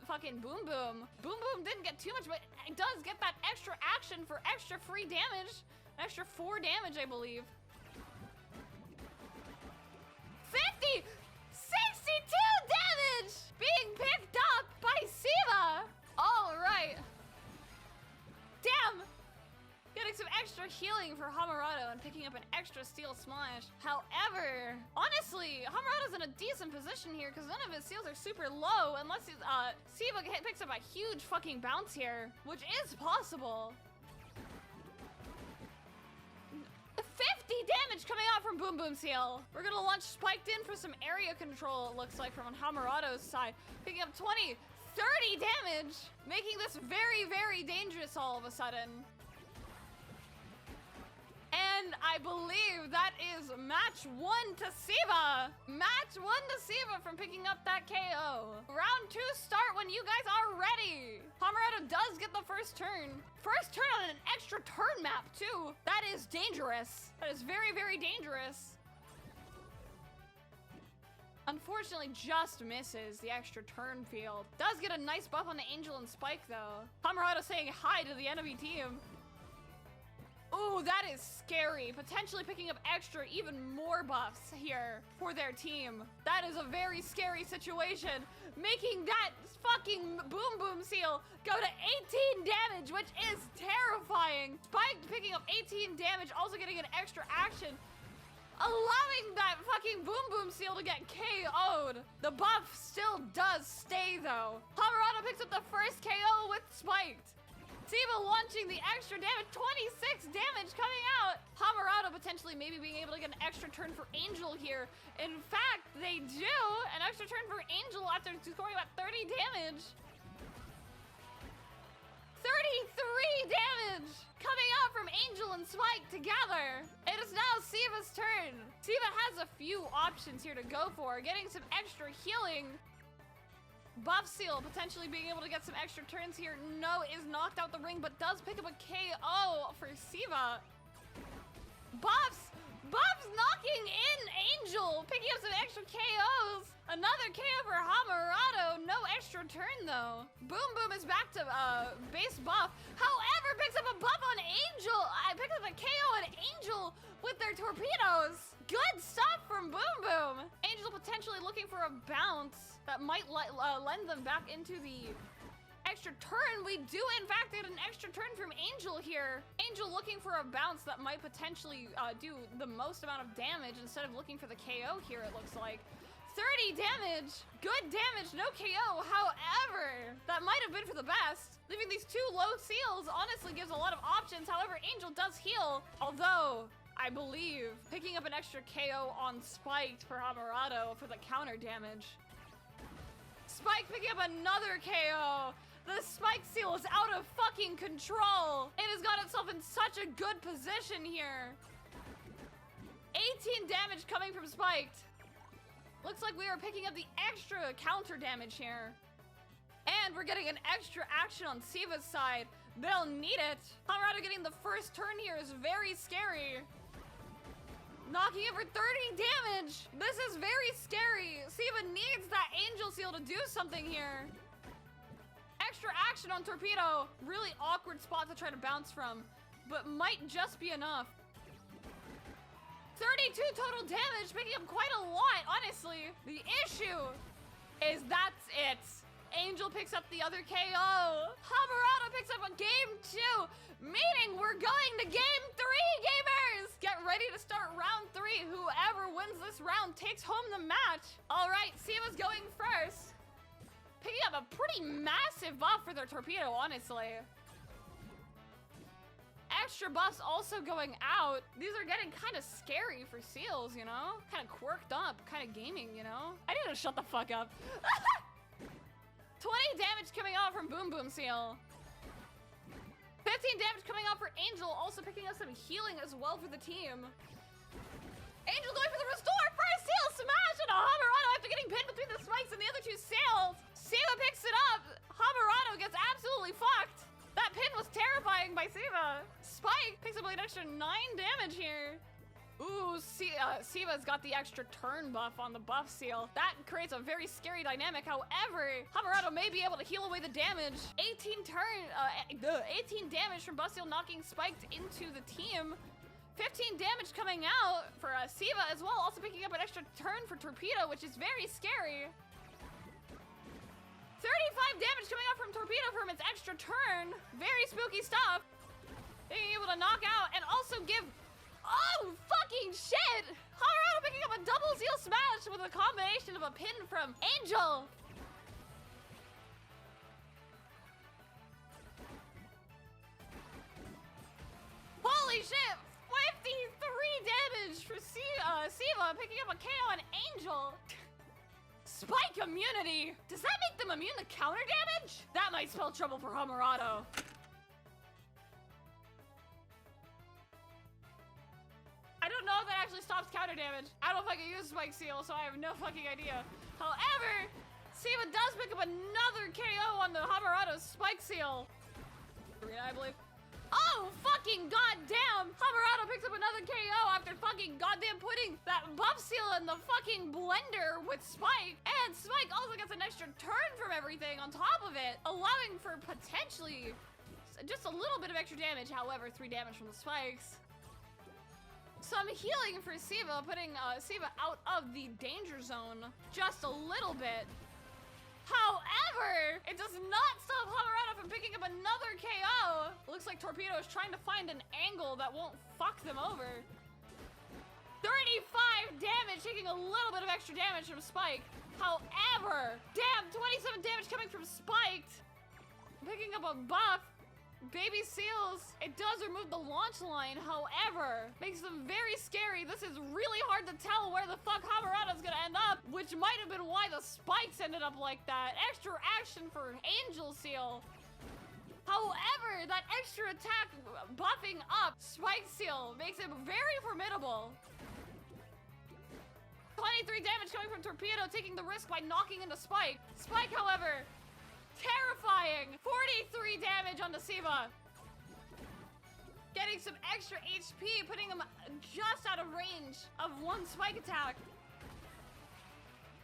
A: fucking Boom Boom. Boom Boom didn't get too much, but it does get that extra action for extra free damage. An extra 4 damage, I believe. 50! 62 damage! Being picked up by Siva! All right. Damn! Getting some extra healing for Hamurado and picking up an extra Steel Smash. However, honestly, Hamurado's in a decent position here because none of his seals are super low unless Siva picks up a huge fucking bounce here, which is possible. 50 damage coming out from Boom Boom Seal. We're gonna launch Spiked in for some area control, it looks like, from Hamurado's side. Picking up 20, 30 damage, making this very, very dangerous all of a sudden. And I believe that is match 1 to Siva. Match 1 to Siva from picking up that KO. Round 2 start when you guys are ready. Hamurado does get the first turn. First turn on an extra turn map too. That is dangerous. That is very, very dangerous. Unfortunately, just misses the extra turn field. Does get a nice buff on the Angel and Spike though. Hamurado saying hi to the enemy team. Ooh, that is scary. Potentially picking up extra, even more buffs here for their team. That is a very scary situation. Making that fucking Boom Boom Seal go to 18 damage, which is terrifying. Spike picking up 18 damage, also getting an extra action. Allowing that fucking Boom Boom Seal to get KO'd. The buff still does stay though. Hamurado picks up the first KO with Spiked. Siva launching the extra damage, 26 damage coming out. Hamurado potentially maybe being able to get an extra turn for Angel here. In fact, they do an extra turn for Angel after scoring about 30 damage. 33 damage coming out from Angel and Spike together. It is now Siva's turn. Siva has a few options here to go for, getting some extra healing. Buff Seal potentially being able to get some extra turns here. No, is knocked out the ring, but does pick up a KO for Siva. Buffs knocking in Angel, picking up some extra KOs. Another KO for Hamurado. No extra turn though. Boom Boom is back to base buff. However, picks up a buff on Angel. I picked up a KO on Angel with their torpedoes. Good stuff from Boom Boom. Angel potentially looking for a bounce that might lend them back into the extra turn. We do in fact get an extra turn from Angel here. Angel looking for a bounce that might potentially do the most amount of damage instead of looking for the KO here, it looks like. 30 damage, good damage, no KO. However, that might have been for the best. Leaving these two low seals honestly gives a lot of options. However, Angel does heal, although I believe picking up an extra KO on Spiked for Hamurado for the counter damage. Spike picking up another KO. The Spike Seal is out of fucking control. It has got itself in such a good position here. 18 damage coming from Spiked. Looks like we are picking up the extra counter damage here. And we're getting an extra action on Siva's side. They'll need it. Hamurado getting the first turn here is very scary. Knocking it for 30 damage. This is very scary. Siva needs that Angel Seal to do something here. Extra action on Torpedo. Really awkward spot to try to bounce from, but might just be enough. 32 total damage, picking up quite a lot, honestly. The issue is that's it. Angel picks up the other KO. Hamurado picks up a game 2, meaning we're going to game 3, gamers! Get ready to start round 3. Whoever wins this round takes home the match. All right, Siva's going first. Picking up a pretty massive buff for their torpedo, honestly. Extra buffs also going out. These are getting kind of scary for seals, you know? Kind of quirked up, kind of gaming, you know? I need to shut the fuck up. 20 damage coming out from Boom Boom Seal. 15 damage coming out for Angel, also picking up some healing as well for the team. Angel going for the restore, first seal smash, and a Hamurado after getting pinned between the spikes and the other two sails. Siva picks it up. Hamurado gets absolutely fucked. That pin was terrifying by Siva. Spike picks up like an extra 9 damage here. Ooh, Siva's got the extra turn buff on the buff seal. That creates a very scary dynamic. However, Hamurado may be able to heal away the damage. 18 damage from buff seal knocking Spiked into the team. 15 damage coming out for Siva as well, also picking up an extra turn for Torpedo, which is very scary. 35 damage coming out from Torpedo from its extra turn. Very spooky stuff. Being able to knock out and also give... Oh, fucking shit! Hamurado picking up a double seal smash with a combination of a pin from Angel. Holy shit! 53 damage for Siva picking up a KO on Angel. Spike immunity! Does that make them immune to counter damage? That might spell trouble for Hamurado. I don't know if that actually stops counter damage. I don't fucking use Spike Seal, so I have no fucking idea. However, Siva does pick up another KO on the Hamurado's Spike Seal. I believe. Oh, fucking goddamn! Hamurado picks up another KO after fucking goddamn putting that buff seal in the fucking blender with Spike. And Spike also gets an extra turn from everything on top of it, allowing for potentially just a little bit of extra damage. However, 3 damage from the spikes. Some healing for Siva, putting Siva out of the danger zone just a little bit. However, it does not stop Hamurado from picking up another KO. Looks like Torpedo is trying to find an angle that won't fuck them over. 35 damage, taking a little bit of extra damage from Spike. However, damn, 27 damage coming from Spiked. Picking up a buff. Baby Seals, it does remove the launch line, however, makes them very scary. This is really hard to tell where the fuck Hamurado's gonna end up, which might have been why the spikes ended up like that. Extra action for Angel Seal. However, that extra attack buffing up Spike Seal makes it very formidable. 23 damage coming from Torpedo, taking the risk by knocking into Spike. Spike, however, terrifying! 43 damage onto Siva. Getting some extra HP, putting him just out of range of one Spike attack.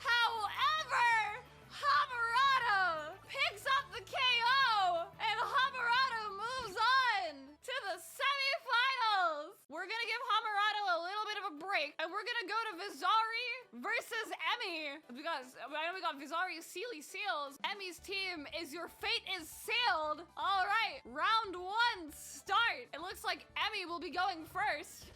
A: However, Hamurado picks up the KO, and Hamurado moves on to the semifinals. We're gonna give Hamurado a little bit of a break, and we're gonna go to Vizari versus Emmy, because I know we got Vizari, Sealy, Seals. Emmy's team is Your Fate is Sealed. All right, round 1, start. It looks like Emmy will be going first.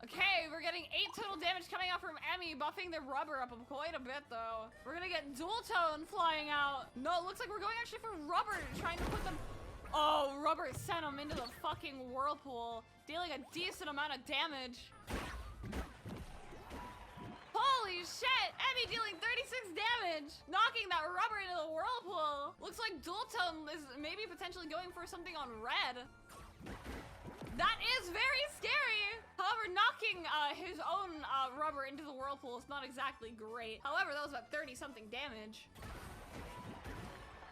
A: Okay, we're getting 8 total damage coming out from Emmy, buffing their rubber up quite a bit, though. We're gonna get Dual Tone flying out. No, it looks like we're going actually for rubber, trying to put them... Oh, rubber sent him into the fucking whirlpool, dealing a decent amount of damage. Holy shit! Emmy dealing 36 damage, knocking that rubber into the whirlpool. Looks like Dual Tone is maybe potentially going for something on red. That is very scary. However, knocking his own rubber into the whirlpool is not exactly great. However, that was about 30-something damage.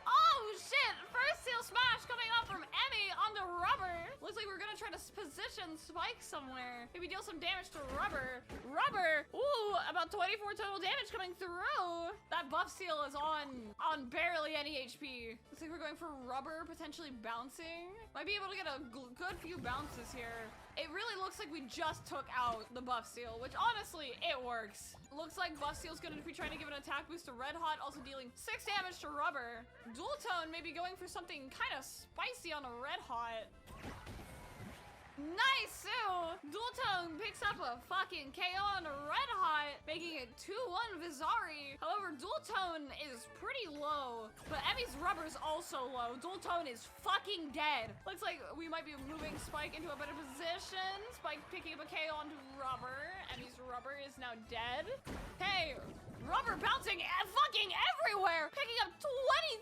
A: Oh shit! First seal smash coming out from Emmy onto rubber. Looks like we're gonna try to position Spike somewhere. Maybe deal some damage to rubber. Rubber! Ooh, about 24 total damage coming through. That buff seal is on barely any HP. Looks like we're going for rubber, potentially bouncing. Might be able to get a good few bounces here. It really looks like we just took out the buff seal, which honestly, it works. Looks like buff seal's gonna be trying to give an attack boost to Red Hot, also dealing 6 damage to rubber. Dual Tone may be going for something kind of spicy on a Red Hot. Nice, Sue! Dual Tone picks up a fucking KO on a Red Hot, making it 2-1 Vizari. However, Dual Tone is pretty low, but Emmy's rubber is also low. Dual Tone is fucking dead. Looks like we might be moving Spike into a better position. Spike picking up a KO onto rubber. Emmy's rubber is now dead. Hey, rubber bouncing fucking everywhere, picking up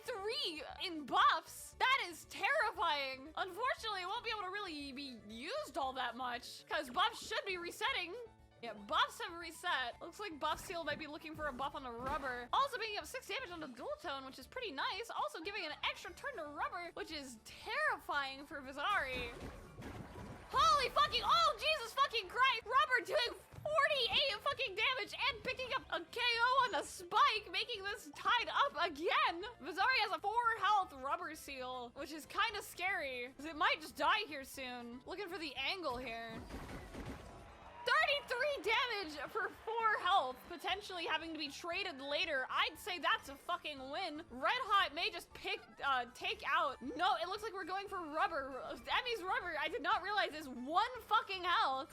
A: 23 in buffs. That is terrifying. Unfortunately, it won't be able to really be used all that much, because buffs should be resetting. Yeah, buffs have reset. Looks like Buff Seal might be looking for a buff on the rubber. Also picking up 6 damage on the Dual Tone, which is pretty nice. Also giving an extra turn to rubber, which is terrifying for Vizari. Holy fucking, oh Jesus fucking Christ! Rubber doing 48 fucking damage and picking up a KO on a spike, making this tied up again. Vizari has a 4 health rubber seal, which is kind of scary because it might just die here soon. Looking for the angle here. 33 damage for 4 health, potentially having to be traded later. I'd say that's a fucking win. Red Hot may just take out. No, it looks like we're going for rubber. Emmy's rubber, I did not realize, is 1 fucking health.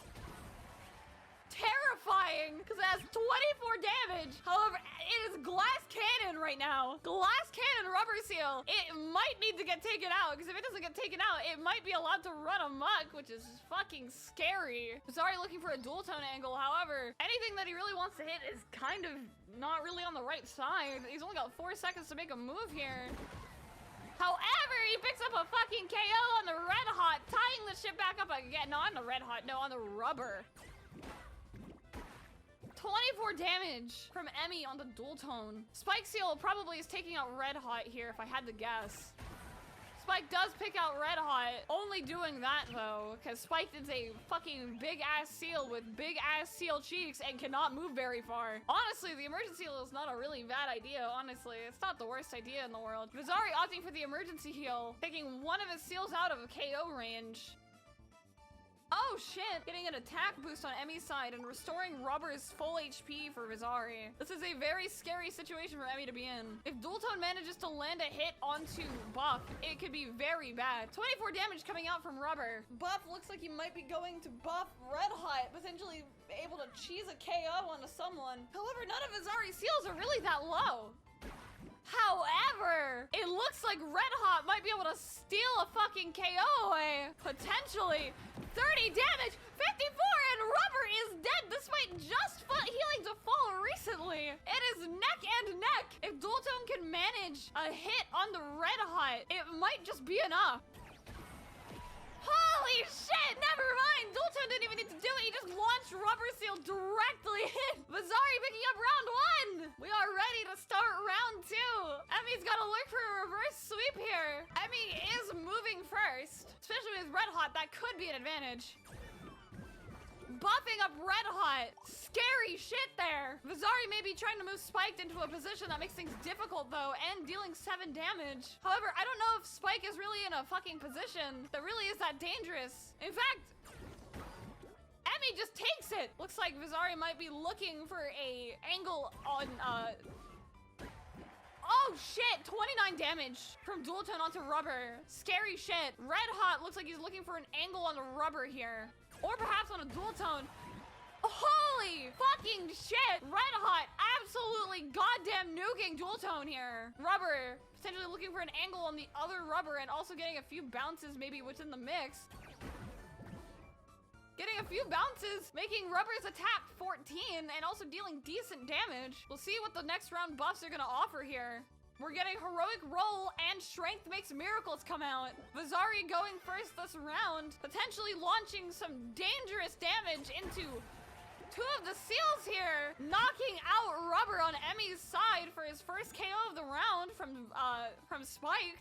A: Terrifying, because it has 24 damage. However, it is glass cannon right now. Glass cannon rubber seal. It might need to get taken out, because if it doesn't get taken out, it might be allowed to run amok, which is fucking scary. Sorry, looking for a dual tone angle. However, anything that he really wants to hit is kind of not really on the right side. He's only got 4 seconds to make a move here. However, he picks up a fucking KO on the red hot, tying the shit back up again. No, on the red hot. No, on the rubber. 24 damage from Emmy on the dual tone. Spike Seal probably is taking out Red Hot here if I had to guess. Spike does pick out Red Hot, only doing that though, because Spike is a fucking big ass seal with big ass seal cheeks and cannot move very far. Honestly, the emergency heal is not a really bad idea, honestly. It's not the worst idea in the world. Vizari opting for the emergency heal, taking one of his seals out of KO range. Oh shit! Getting an attack boost on Emmy's side and restoring Rubber's full HP for Vizari. This is a very scary situation for Emmy to be in. If Dualtone manages to land a hit onto Buff, it could be very bad. 24 damage coming out from Rubber. Buff looks like he might be going to buff Red Hot, potentially able to cheese a KO onto someone. However, none of Vizari's seals are really that low. However, it looks like Red Hot might be able to steal a fucking KO away. Potentially. 30 damage, 54, and Rubber is dead despite just healing to fall recently. It is neck and neck. If Dualtone can manage a hit on the Red Hot, it might just be enough. Holy shit, never mind. Dualtone didn't even need to do it. He just launched Rubber Seal directly in. Vizari picking up round 1. We are ready to start round 2. Emmy's got to look for a reverse sweep here. Emmy is moving first, especially with Red Hot. That could be an advantage. Buffing up Red Hot. Scary shit there. Vizari may be trying to move Spiked into a position that makes things difficult though, and dealing 7 damage. However, I don't know if Spike is really in a fucking position that really is that dangerous. In fact, Emmy just takes it. Looks like Vizari might be looking for a angle on, oh shit, 29 damage from Dualtone onto Rubber. Scary shit. Red Hot looks like he's looking for an angle on the Rubber here. Or perhaps on a Dualtone. Holy fucking shit! Red Hot absolutely goddamn nuking Dualtone here. Rubber potentially looking for an angle on the other Rubber and also getting a few bounces maybe within the mix. Getting a few bounces, making Rubber's attack 14 and also dealing decent damage. We'll see what the next round buffs are gonna offer here. We're getting Heroic Roll and Strength Makes Miracles come out. Vizari going first this round, potentially launching some dangerous damage into 2 of the seals here, knocking out Rubber on Emmy's side for his first KO of the round from Spike.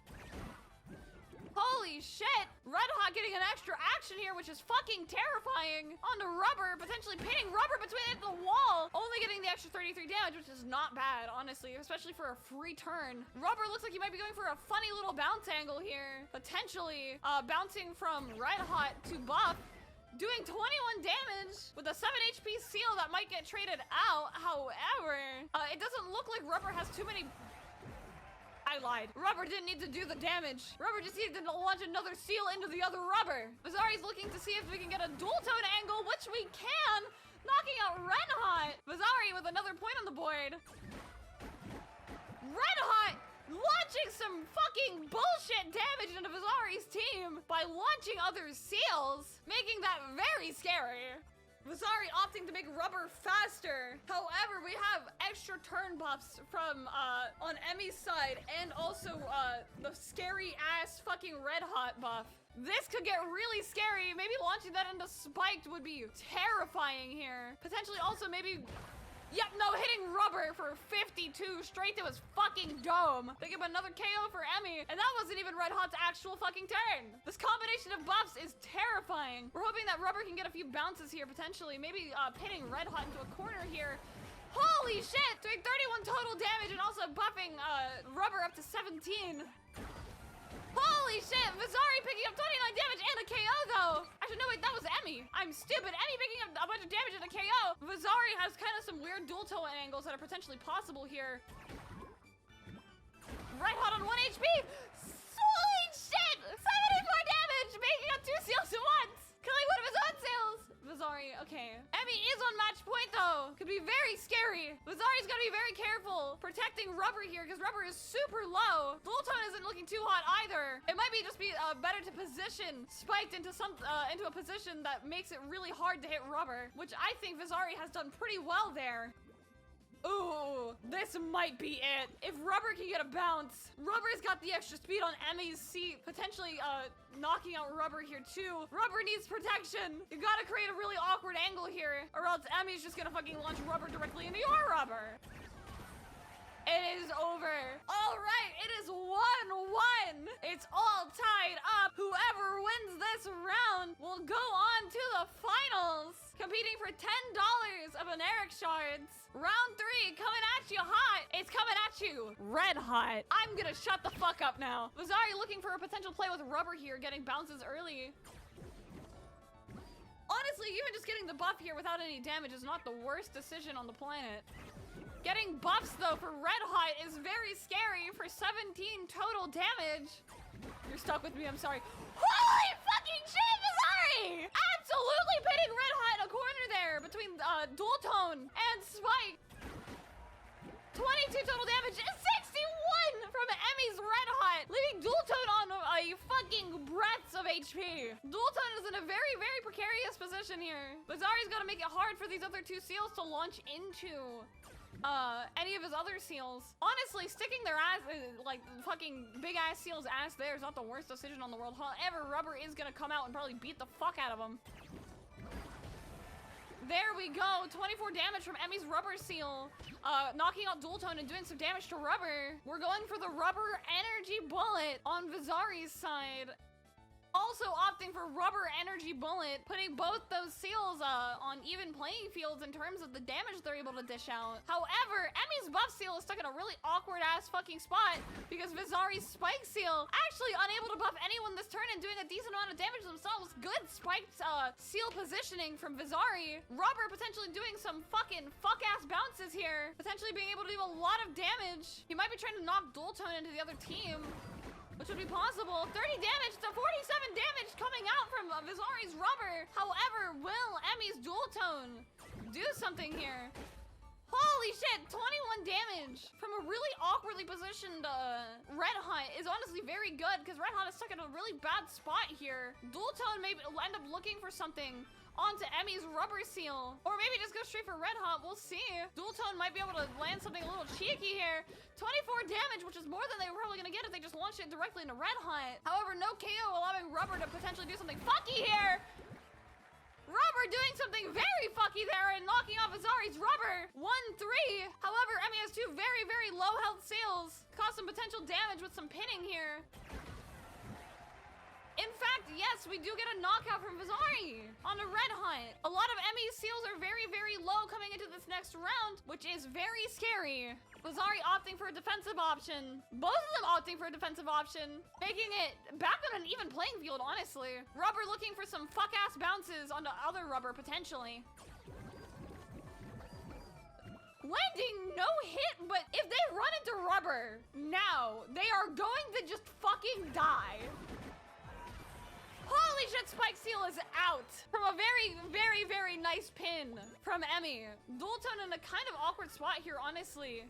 A: Holy shit! Red Hot getting an extra action here, which is fucking terrifying. Onto Rubber, potentially pinning Rubber between the wall. Only getting the extra 33 damage, which is not bad, honestly, especially for a free turn. Rubber looks like he might be going for a funny little bounce angle here. Potentially bouncing from Red Hot to Buff. Doing 21 damage with a 7 HP seal that might get traded out. However, it doesn't look like Rubber has too many... I lied. Rubber didn't need to do the damage. Rubber just needed to launch another seal into the other Rubber. Vizari's looking to see if we can get a dual tone angle, which we can. Knocking out Red Hot. Vizari with another point on the board. Red Hot launching some fucking bullshit damage into Vizari's team by launching other seals, making that very scary. Vizari opting to make Rubber faster. However, we have extra turn buffs from on Emmy's side and also the scary ass fucking Red Hot buff. This could get really scary. Maybe launching that into Spiked would be terrifying here. Potentially also maybe Yep, no, hitting Rubber for 52 straight to his fucking dome. Think of another KO for Emmy, and that wasn't even Red Hot's actual fucking turn. This combination of buffs is terrifying. We're hoping that Rubber can get a few bounces here, potentially. Maybe pinning Red Hot into a corner here. Holy shit! Doing 31 total damage and also buffing Rubber up to 17. Holy shit! Vizari picking up 29 damage and a KO though! Actually, no wait, that was Emmy. I'm stupid. Emmy picking up a bunch of damage and a KO. Vizari has kind of some weird dual toe angles that are potentially possible here. Red Hot on 1 HP! Holy shit! 74 damage! Making up 2 seals at once! Killing one of his own seals! Vizari, okay. Emmy is on match point though. Could be very scary. Vizari's gotta be very careful protecting Rubber here because Rubber is super low. Dual tone isn't looking too hot either. It might be just be better to position Spiked into a position that makes it really hard to hit Rubber, which I think Vizari has done pretty well there. Ooh, this might be it. If Rubber can get a bounce, Rubber's got the extra speed on Emmy's seat, potentially knocking out Rubber here too. Rubber needs protection. You gotta create a really awkward angle here, or else Emmy's just gonna fucking launch Rubber directly into your Rubber. It is over. All right, it is 1-1. It's all tied up. Whoever wins this round will go on to the finals, competing for $10 of an Eric shards. Round 3 coming at you hot. It's coming at you red hot. I'm gonna shut the fuck up now. Vizari looking for a potential play with Rubber here, getting bounces early. Honestly, even just getting the buff here without any damage is not the worst decision on the planet. Getting buffs, though, for Red Hot is very scary for 17 total damage. You're stuck with me, I'm sorry. Holy fucking shit, Vizari! Absolutely pitting Red Hot in a corner there between Dual Tone and Spike. 22 total damage and 61 from Emmy's Red Hot, leaving Dual Tone on a fucking breaths of HP. Dual Tone is in a very, very precarious position here. Vizari's got to make it hard for these other 2 seals to launch into any of his other seals. Honestly, sticking their ass, like fucking big ass seals ass there is not the worst decision on the world. However, Rubber is gonna come out and probably beat the fuck out of him. There we go, 24 damage from Emmy's Rubber seal, knocking out Dual Tone and doing some damage to Rubber. We're going for the Rubber Energy Bullet on Vizari's side. Also opting for Rubber Energy Bullet, putting both those seals on even playing fields in terms of the damage they're able to dish out. However, Emmy's buff seal is stuck in a really awkward ass fucking spot because Vizari's Spike seal actually unable to buff anyone this turn and doing a decent amount of damage themselves. Good Spiked seal positioning from Vizari. Rubber potentially doing some fucking fuck ass bounces here, potentially being able to do a lot of damage. He might be trying to knock Dual Tone into the other team, which would be possible. 30 damage to 47 damage coming out from Vizari's Rubber. However, will Emmy's Dual Tone do something here? Holy shit, 21 damage from a really awkwardly positioned Red Hot is honestly very good because Red Hot is stuck in a really bad spot here. Dual Tone may end up looking for something onto Emmy's Rubber seal, or maybe just go straight for Red Hot. We'll see. Dual Tone might be able to land something a little cheeky here. 24 damage, which is more than they were probably gonna get if they just launched it directly into Red Hot. However, no KO, allowing Rubber to potentially do something fucky here. Rubber doing something very fucky there and knocking off Vizari's Rubber. 1-3. However, Emmy has 2 very, very low health seals. Cause some potential damage with some pinning here. In fact, yes, we do get a knockout from Vizari on a Red Hot. A lot of Emmy's seals are very, very low coming into this next round, which is very scary. Vizari opting for a defensive option. Both of them opting for a defensive option, making it back on an even playing field, honestly. Rubber looking for some fuck-ass bounces onto other Rubber, potentially. Landing no hit, but if they run into Rubber now, they are going to just fucking die. Holy shit, Spike Seal is out from a very, very, very nice pin from Emmy. Dual Tone in a kind of awkward spot here, honestly,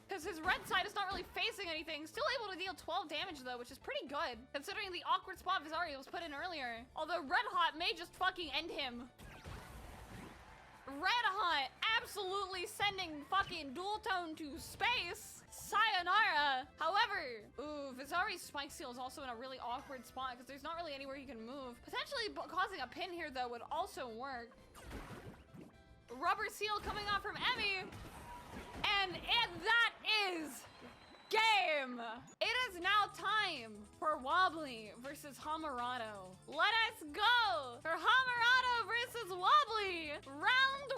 A: because his red side is not really facing anything. Still able to deal 12 damage, though, which is pretty good, considering the awkward spot Vizari was put in earlier. Although Red Hot may just fucking end him. Red Hot absolutely sending fucking Dual Tone to space. Sayonara. However, Vizari's Spike Seal is also in a really awkward spot because there's not really anywhere he can move. Potentially causing a pin here, though, would also work. Rubber rubber seal coming off from Emmy. And that is game. It is now time for Wobbly versus Hamarado. Let us go for Hamarado versus Wobbly. Round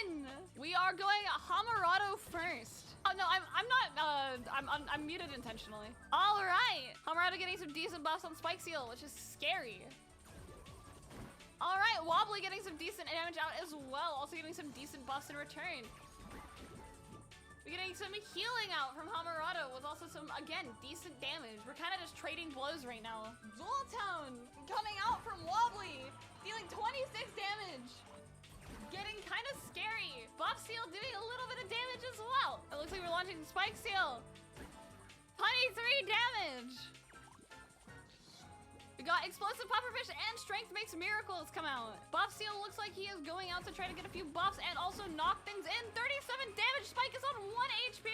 A: 1. We are going Hamarado first. Oh no, I'm muted intentionally. All right, Hamarado getting some decent buffs on Spike Seal, which is scary. All right, Wobbly getting some decent damage out as well, also getting some decent buffs in return. We're getting some healing out from Hamarado with also some, again, decent damage. We're kind of just trading blows right now. Dual Tone coming out from Wobbly, dealing 26 damage. Getting kind of scary. Buff Seal doing a little bit of damage as well. It looks like we're launching Spike Seal. 23 damage. We got Explosive Pufferfish and Strength Makes Miracles come out. Buff Seal looks like he is going out to try to get a few buffs and also knock things in. 37 damage. Spike is on 1 HP.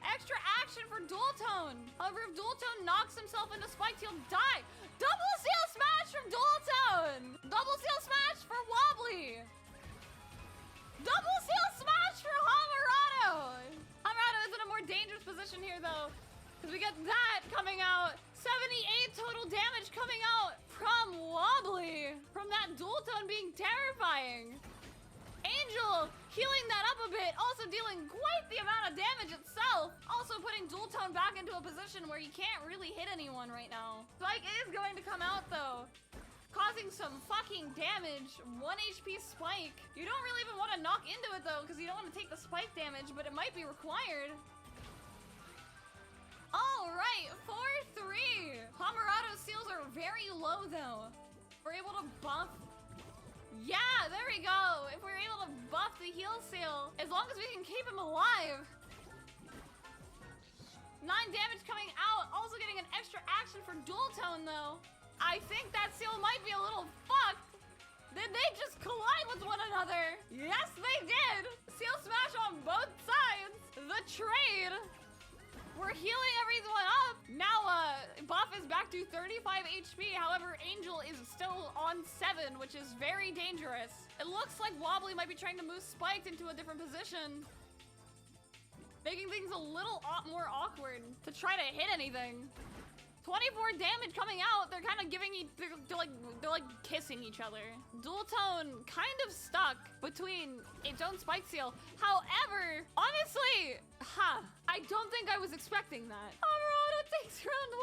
A: Extra action for Dual Tone. However, if Dual Tone knocks himself into Spike, he'll die. Double Seal Smash from Dual Tone. Double Seal Smash for Wobbly. Double Seal Smash for Hamarado. Hamarado is in a more dangerous position here, though, because we get that coming out. 78 total damage coming out from Wobbly. From that Dual Tone being terrifying. Angel healing that up a bit, also dealing quite the amount of damage itself. Also putting Dual Tone back into a position where he can't really hit anyone right now. Spike is going to come out, though, causing some fucking damage. 1 HP Spike. You don't really even want to knock into it, though, because you don't want to take the Spike damage, but it might be required. All right, 4-3. Hamarado seals are very low, though. We're able to buff. Yeah, there we go. If we're able to buff the heal seal, as long as we can keep him alive. 9 damage coming out. Also getting an extra action for Dual Tone, though. I think that seal might be a little fucked. Did they just collide with one another? Yes, they did. Seal smash on both sides. The trade. We're healing everyone up. Now, buff is back to 35 HP. However, Angel is still on 7, which is very dangerous. It looks like Wobbly might be trying to move Spiked into a different position, making things a little more awkward to try to hit anything. 24 damage coming out. They're kind of giving they're like kissing each other. Dual Tone kind of stuck between its own Spike Seal. However, honestly, I don't think I was expecting that. Hamarado takes round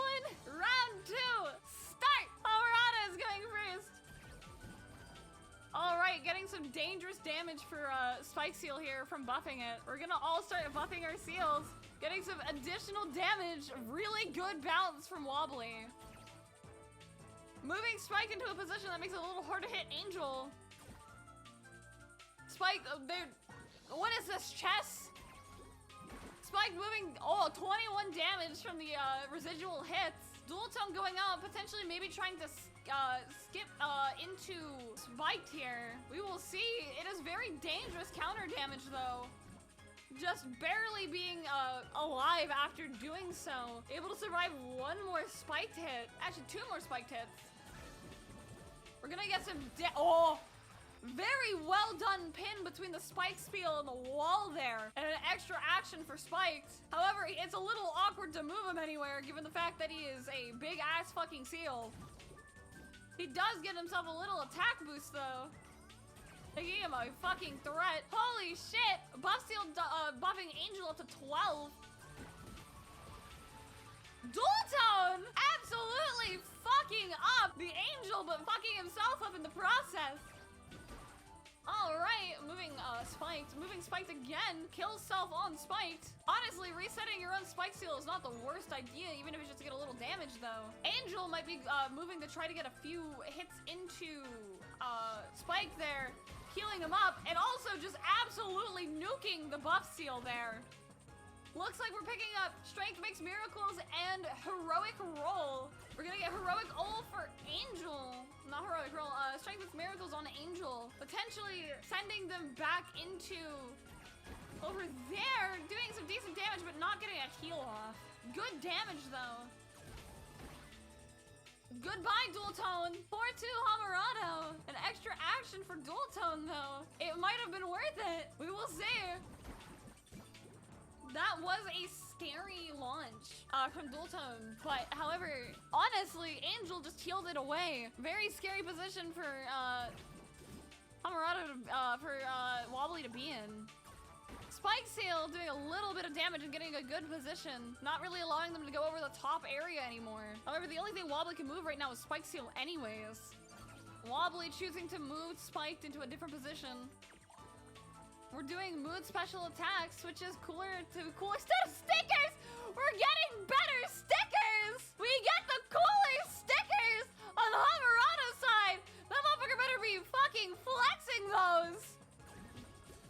A: 1. Round 2, start. Hamarado is going first. All right, getting some dangerous damage for Spike Seal here from buffing it. We're gonna all start buffing our seals. Getting some additional damage. Really good bounce from Wobbly. Moving Spike into a position that makes it a little hard to hit Angel. Spike, what is this, chess? Spike moving, 21 damage from the residual hits. Dual Tone going out, potentially maybe trying to skip into Spiked here. We will see. It is very dangerous counter damage, though. Just barely being alive after doing so. Able to survive 1 more Spiked hit. Actually, 2 more Spiked hits. We're gonna get some very well done pin between the Spike Spiel and the wall there. And an extra action for Spiked. However, it's a little awkward to move him anywhere given the fact that he is a big ass fucking seal. He does get himself a little attack boost, though. Making him a fucking threat. Holy shit! Buff Seal buffing Angel up to 12. Dual Tone absolutely fucking up the Angel, but fucking himself up in the process. All right, moving Spiked. Moving Spiked again. Kills self on Spiked. Honestly, resetting your own Spike Seal is not the worst idea, even if it's just to get a little damage, though. Angel might be moving to try to get a few hits into Spike there, healing him up, and also just absolutely nuking the buff seal there. Looks like we're picking up Strength Makes Miracles and Heroic Roll. We're gonna get Heroic Roll for Angel. Not Heroic Roll, Strength Makes Miracles on Angel. Potentially sending them back into over there, doing some decent damage, but not getting a heal off. Good damage, though. Goodbye, Dual Tone. 4-2 Hamurado. An extra action for Dual Tone, though. It might have been worth it. We will see. That was a scary launch from Dual Tone. But, however, honestly, Angel just healed it away. Very scary position for Hamurado, for Wobbly to be in. Spike Seal doing a little bit of damage and getting a good position, not really allowing them to go over the top area anymore. However, the only thing Wobbly can move right now is Spike Seal anyways. Wobbly choosing to move Spiked into a different position. We're doing mood special attacks, which is cooler instead of stickers. We're getting better stickers. We get the cooler stickers on the Hamurado side. That motherfucker better be fucking flexing those.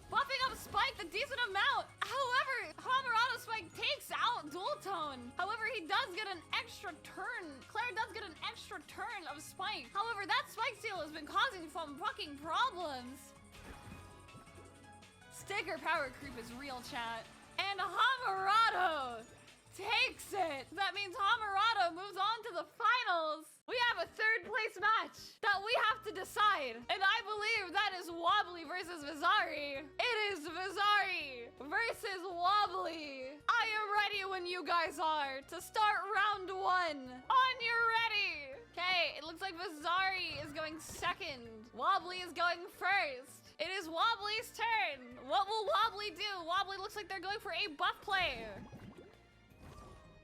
A: Buffing up Spike a decent amount. However, Hamurado Spike takes out Dual Tone. However, he does get an extra turn. Claire does get an extra turn of Spike. However, that Spike Seal has been causing some fucking problems. Sticker power creep is real, chat. And Hamurado takes it. That means Hamurado moves on to the finals. We have a third place match that we have to decide. And I believe that is Wobbly versus Vizari. It is Vizari versus Wobbly. I am ready when you guys are to start round 1. On your ready. Okay, it looks like Vizari is going second. Wobbly is going first. It is Wobbly's turn. What will Wobbly do? Wobbly looks like they're going for a buff play.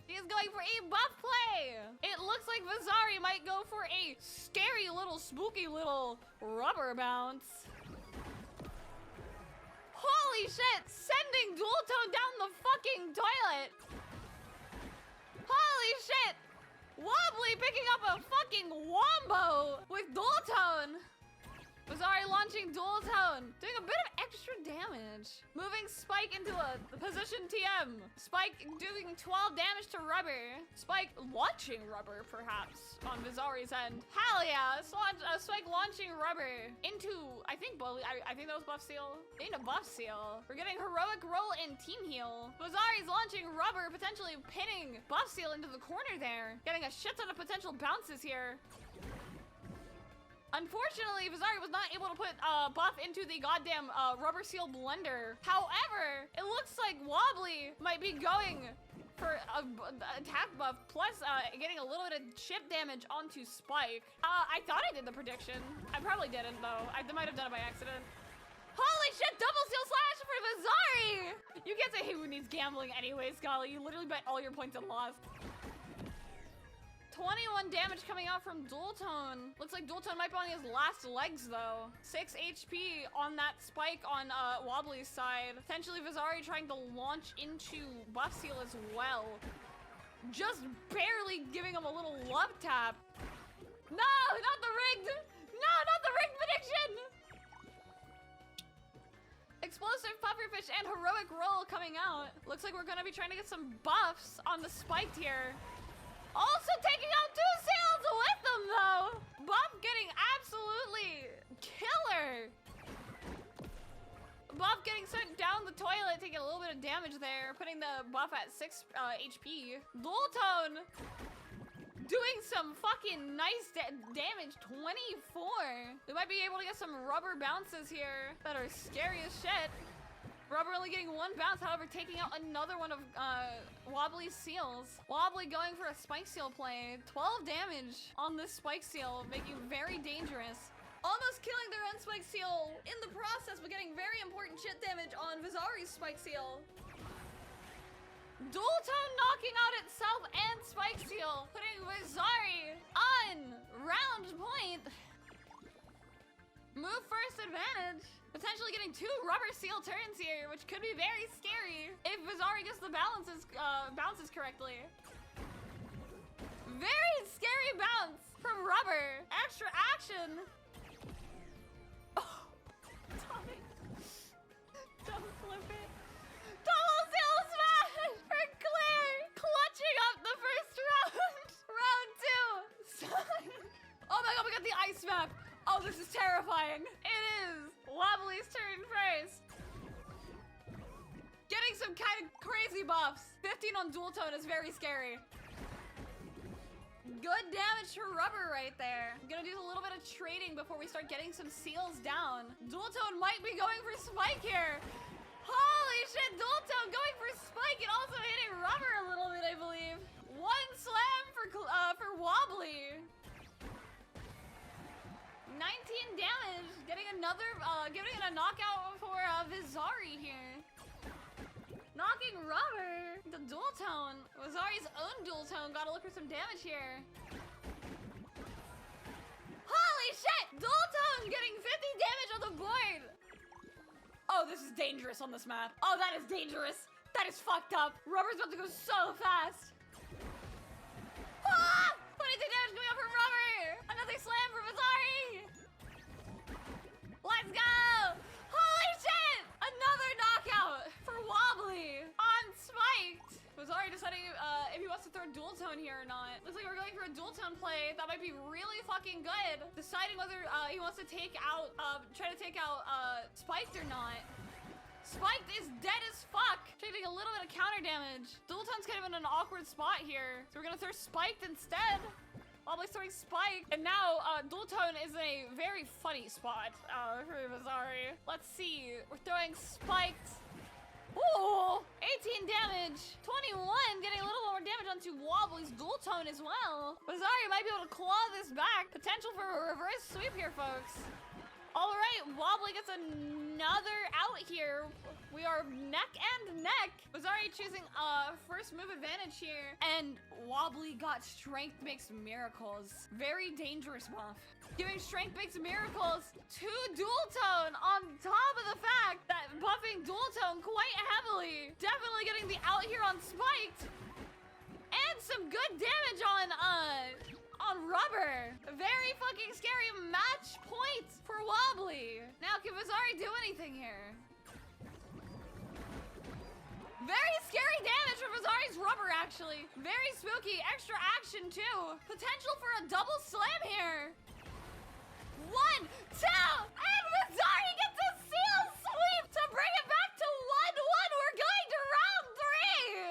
A: He is going for a buff play. It looks like Vizari might go for a scary little, spooky little rubber bounce. Holy shit, sending Dual Tone down the fucking toilet. Holy shit. Wobbly picking up a fucking wombo with Dual Tone. Vizari launching Dual Tone, doing a bit of extra damage. Moving Spike into a position TM. Spike doing 12 damage to Rubber. Spike launching Rubber, perhaps, on Vizari's end. Hell yeah, Spike launching Rubber into, I think that was Buff Seal. Into Buff Seal. We're getting Heroic Roll and Team Heal. Vizari's launching Rubber, potentially pinning Buff Seal into the corner there. Getting a shit ton of potential bounces here. Unfortunately, Vizari was not able to put buff into the goddamn Rubber Seal blender. However, it looks like Wobbly might be going for a attack buff, plus getting a little bit of chip damage onto Spike. I thought I did the prediction. I probably didn't, though. I might have done it by accident. Holy shit, double seal slash for Vizari! You can't say who needs gambling anyway, Scully. You literally bet all your points and lost. 21 damage coming out from Dual Tone. Looks like Dual Tone might be on his last legs, though. 6 HP on that Spike on Wobbly's side. Potentially Vizari trying to launch into Buff Seal as well. Just barely giving him a little love tap. No, not the rigged! No, not the rigged prediction! Explosive Pufferfish and Heroic Roll coming out. Looks like we're gonna be trying to get some buffs on the Spike here. Also taking out 2 seals with them, though. Buff getting absolutely killer. Buff getting sent down the toilet, taking a little bit of damage there, putting the buff at 6 HP. Dual Tone doing some fucking nice damage, 24. We might be able to get some rubber bounces here that are scary as shit. Rubber only getting 1 bounce, however, taking out another one of Wobbly's seals. Wobbly going for a Spike Seal play. 12 damage on this Spike Seal, making very dangerous. Almost killing their own Spike Seal in the process, but getting very important shit damage on Vizari's Spike Seal. Dual Tone knocking out itself and Spike Seal, putting Vizari on round point. Move first advantage. Potentially getting 2 Rubber Seal turns here, which could be very scary if Vizari gets the bounces correctly. Very scary bounce from Rubber. Extra action. Oh, Tommy. Don't flip it. Double Seal smash for Claire. Clutching up the first round. Round 2. Oh my god, we got the ice map. Oh, this is terrifying. It is Wobbly's turn first. Getting some kind of crazy buffs. 15 on Dual Tone is very scary. Good damage to Rubber right there. I'm gonna do a little bit of trading before we start getting some seals down. Dual Tone might be going for Spike here. Holy shit, Dual Tone going for Spike and also hitting Rubber a little bit, I believe. One slam for Wobbly. 19 damage, getting another, giving it a knockout for Vizari here. Knocking Rubber. The Dual Tone. Vizari's own Dual Tone. Gotta look for some damage here. Holy shit! Dual Tone getting 50 damage on the board. Oh, this is dangerous on this map. Oh, that is dangerous. That is fucked up. Rubber's about to go so fast. Ah! 22 damage coming up from Rubber. Another slam for Vizari. Let's go! Holy shit! Another knockout for Wobbly on Spiked. Vizari deciding if he wants to throw Dual Tone here or not. Looks like we're going for a Dual Tone play. That might be really fucking good. Deciding whether he wants to take out, try to take out Spiked or not. Spiked is dead as fuck. Taking a little bit of counter damage. Dual Tone's kind of in an awkward spot here. So we're gonna throw Spiked instead. Wobbly's throwing Spike. And now Dual Tone is in a very funny spot for Vizari. Let's see. We're throwing Spiked. Ooh, 18 damage. 21, getting a little more damage onto Wobbly's Dual Tone as well. Vizari might be able to claw this back. Potential for a reverse sweep here, folks. All right, Wobbly gets another out here. We are neck and neck. Vizari choosing first move advantage here. And Wobbly got Strength Makes Miracles. Very dangerous buff. Giving Strength Makes Miracles to Dual Tone on top of the fact that buffing Dual Tone quite heavily. Definitely getting the out here on Spiked. And some good damage on Rubber. Very fucking scary match point for Wobbly. Now, can Vizari do anything here? Very scary damage from Vizari's Rubber, actually. Very spooky. Extra action, too. Potential for a double slam here. 1, 2, and Vizari gets a seal sweep to bring it back to 1-1. We're going to round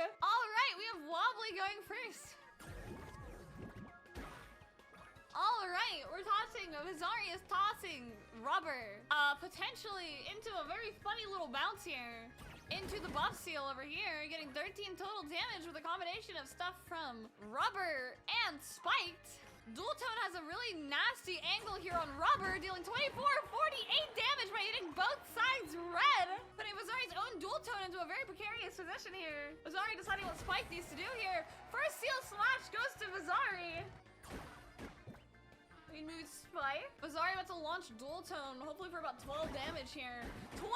A: 3. All right, we have Wobbly going first. All right, we're tossing, Vizari is tossing Rubber, potentially into a very funny little bounce here. Into the buff seal over here, getting 13 total damage with a combination of stuff from Rubber and Spiked. Dual Tone has a really nasty angle here on Rubber, dealing 24, 48 damage by hitting both sides red. Putting Vizari's own Dual Tone into a very precarious position here. Vizari deciding what Spike needs to do here. First seal slash goes to Vizari. We move Spike. Vizari about to launch Dual Tone, hopefully for about 12 damage here. 24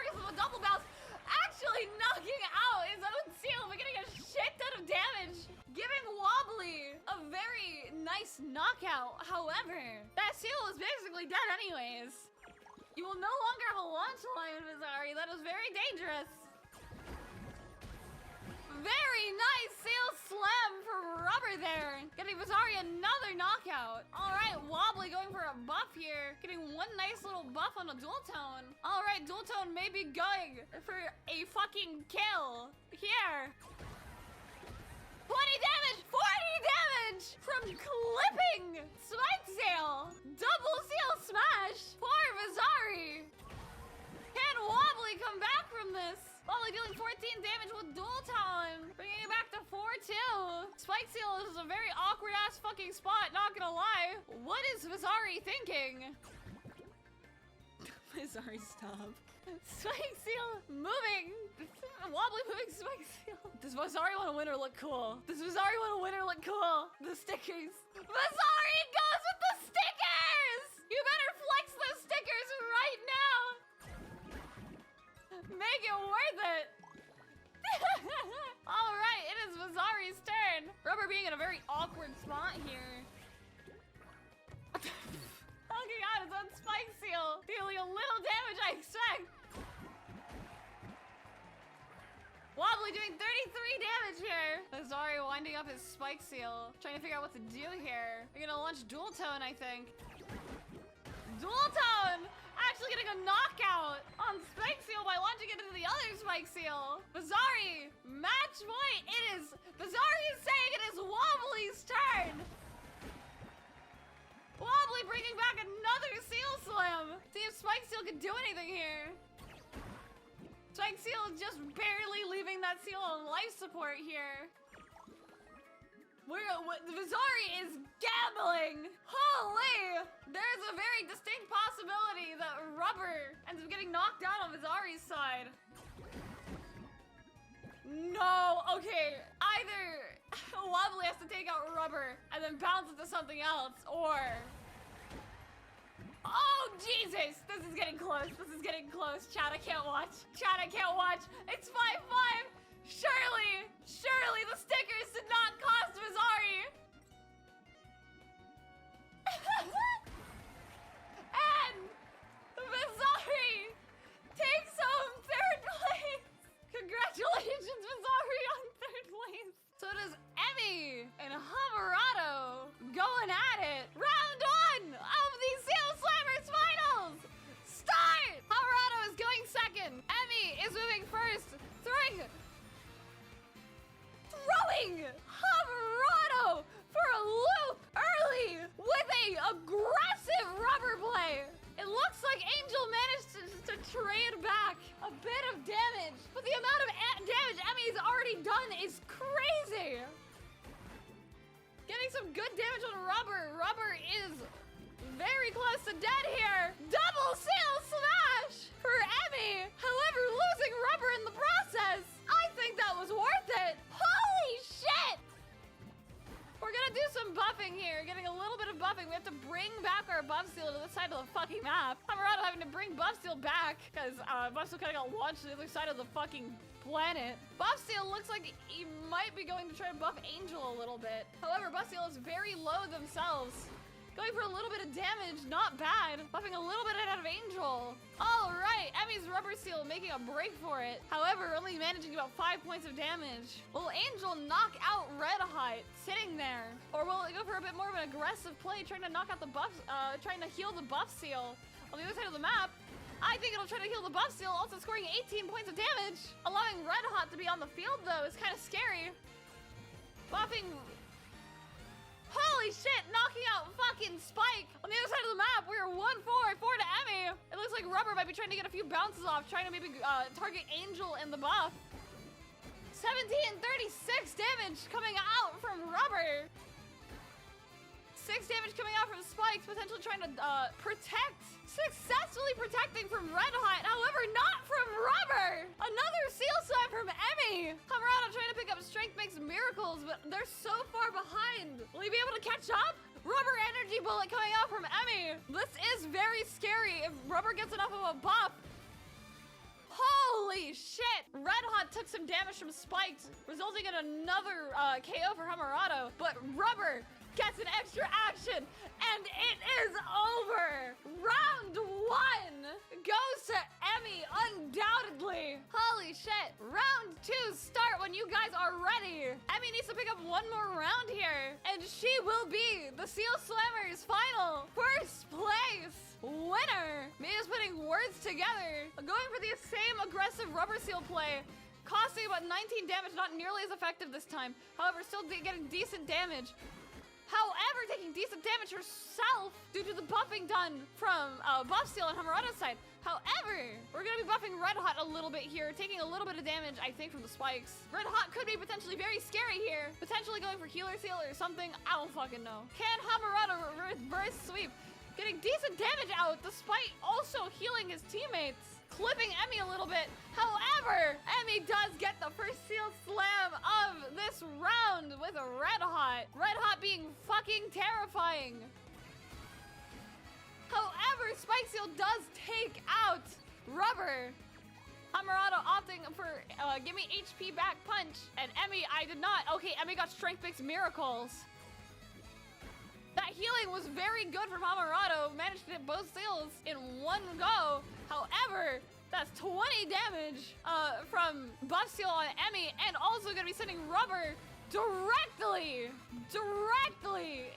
A: because of a double bounce. Actually knocking out his own seal, but getting a shit ton of damage. Giving Wobbly a very nice knockout. However, that seal is basically dead anyways. You will no longer have a launch line with Vizari. That is very dangerous. Very nice seal slam for Rubber there. Getting Vizari another knockout. All right, Wobbly going for a buff here. Getting one nice little buff on a Dual Tone. All right, Dual Tone may be going for a fucking kill here. 20 damage, 40 damage from clipping Spike Seal. Double seal smash for Vizari. Can Wobbly come back from this? Wobbly dealing 14 damage with Dual Tone, bringing it back to 4-2. Spike Seal is a very awkward ass fucking spot, not gonna lie. What is Vizari thinking? Vizari, stop. Spike Seal moving. Wobbly moving Spike Seal. Does Vizari want to win or look cool? Does Vizari want to win or look cool? The stickers. Vizari goes with the stickers! You better flex those stickers right now. Make it worth it. All right, it is Vizari's turn. Rubber being in a very awkward spot here. Knocking out his own Spike Seal, dealing a little damage, I expect. Wobbly doing 33 damage here. Vizari winding up his Spike Seal, trying to figure out what to do here. We're gonna launch Dual Tone, I think. Dual Tone! Actually getting a knockout on Spike Seal by launching it into the other Spike Seal. Vizari, match point. It is, Vizari is saying it is Wobbly's turn. Wobbly bringing back another Seal Slam. See if Spike Seal can do anything here. Spike Seal is just barely leaving that Seal on life support here. Vizari is gambling. Holy! There's a very distinct possibility that Rubber ends up getting knocked out on Vizari's side. No, okay. Either Wobbly has to take out Rubber and then bounce into something else, or... Oh, Jesus! This is getting close. This is getting close. Chat, I can't watch. Chat, I can't watch. It's 5-5. Surely the stickers did not cost Vizari. And Vizari takes home 3rd place. Congratulations, Vizari, on 3rd place. So does Emmy and Hamarado going at it. Round 1 of the Seal Slammers finals. Start! Hamarado is going 2nd. Emmy is moving 1st. Throwing Hamarado for a loop early with a aggressive Rubber play. It looks like Angel managed to trade back a bit of damage, but the amount of damage Emmy's already done is crazy. Getting some good damage on Rubber. Rubber is very close to dead here. Double Seal Smash for Emmy. However, losing Rubber in the process. I think that was worth it. Holy shit! We're gonna do some buffing here, getting a little bit of buffing. We have to bring back our buff seal to the side of the fucking map. Hamarado having to bring buff seal back because buff seal kind of got launched to the other side of the fucking planet. Buff seal looks like he might be going to try to buff Angel a little bit. However, buff seal is very low themselves. Going for a little bit of damage, not bad. Buffing a little bit out of Angel. All right, Emmy's Rubber Seal making a break for it. However, only managing about 5 points of damage. Will Angel knock out Red Hot sitting there? Or will it go for a bit more of an aggressive play, trying to knock out the buff, trying to heal the buff seal on the other side of the map? I think it'll try to heal the buff seal, also scoring 18 points of damage. Allowing Red Hot to be on the field though is kind of scary. Buffing... Holy shit, knocking out fucking Spike. On the other side of the map, we're 1-4 to Emmy. It looks like Rubber might be trying to get a few bounces off, trying to maybe target Angel in the buff. 1736 damage coming out from Rubber. 6 damage coming out from Spikes, potentially trying to protect. Successfully protecting from Red Hot, however, not from Rubber. Another Seal Slam from Emmy. Hamarado trying to pick up Strength Makes Miracles, but they're so far behind. Will he be able to catch up? Rubber Energy Bullet coming out from Emmy. This is very scary if Rubber gets enough of a buff. Holy shit! Red Hot took some damage from Spiked, resulting in another KO for Hamarado, but Rubber gets an extra action, and it is over! Round 1 goes to Emmy, undoubtedly. Holy shit. Round 2 start when you guys are ready. Emmy needs to pick up one more round here, and she will be the Seal Slammers final first place winner. Me is putting words together. Going for the same aggressive Rubber Seal play. Costing about 19 damage, not nearly as effective this time. However, still getting decent damage. However, taking decent damage herself due to the buffing done from Buff Seal on Hamarado's side. However, we're going to be buffing Red Hot a little bit here, taking a little bit of damage, I think, from the spikes. Red Hot could be potentially very scary here. Potentially going for Healer Seal or something. I don't fucking know. Can Hamarado reverse sweep? Getting decent damage out, despite also healing his teammates. Clipping Emmy a little bit. However, Emmy does get the first Seal Slam of this round with a Red Hot. Red Hot being fucking terrifying. However, Spike Seal does take out Rubber. Hamarado opting for give me HP back punch. And Emmy, I did not. Okay, Emmy got Strength Makes Miracles. That healing was very good from Hamarado. Managed to hit both seals in one go. However, that's 20 damage from Buff Seal on Emmy, and also gonna be sending Rubber directly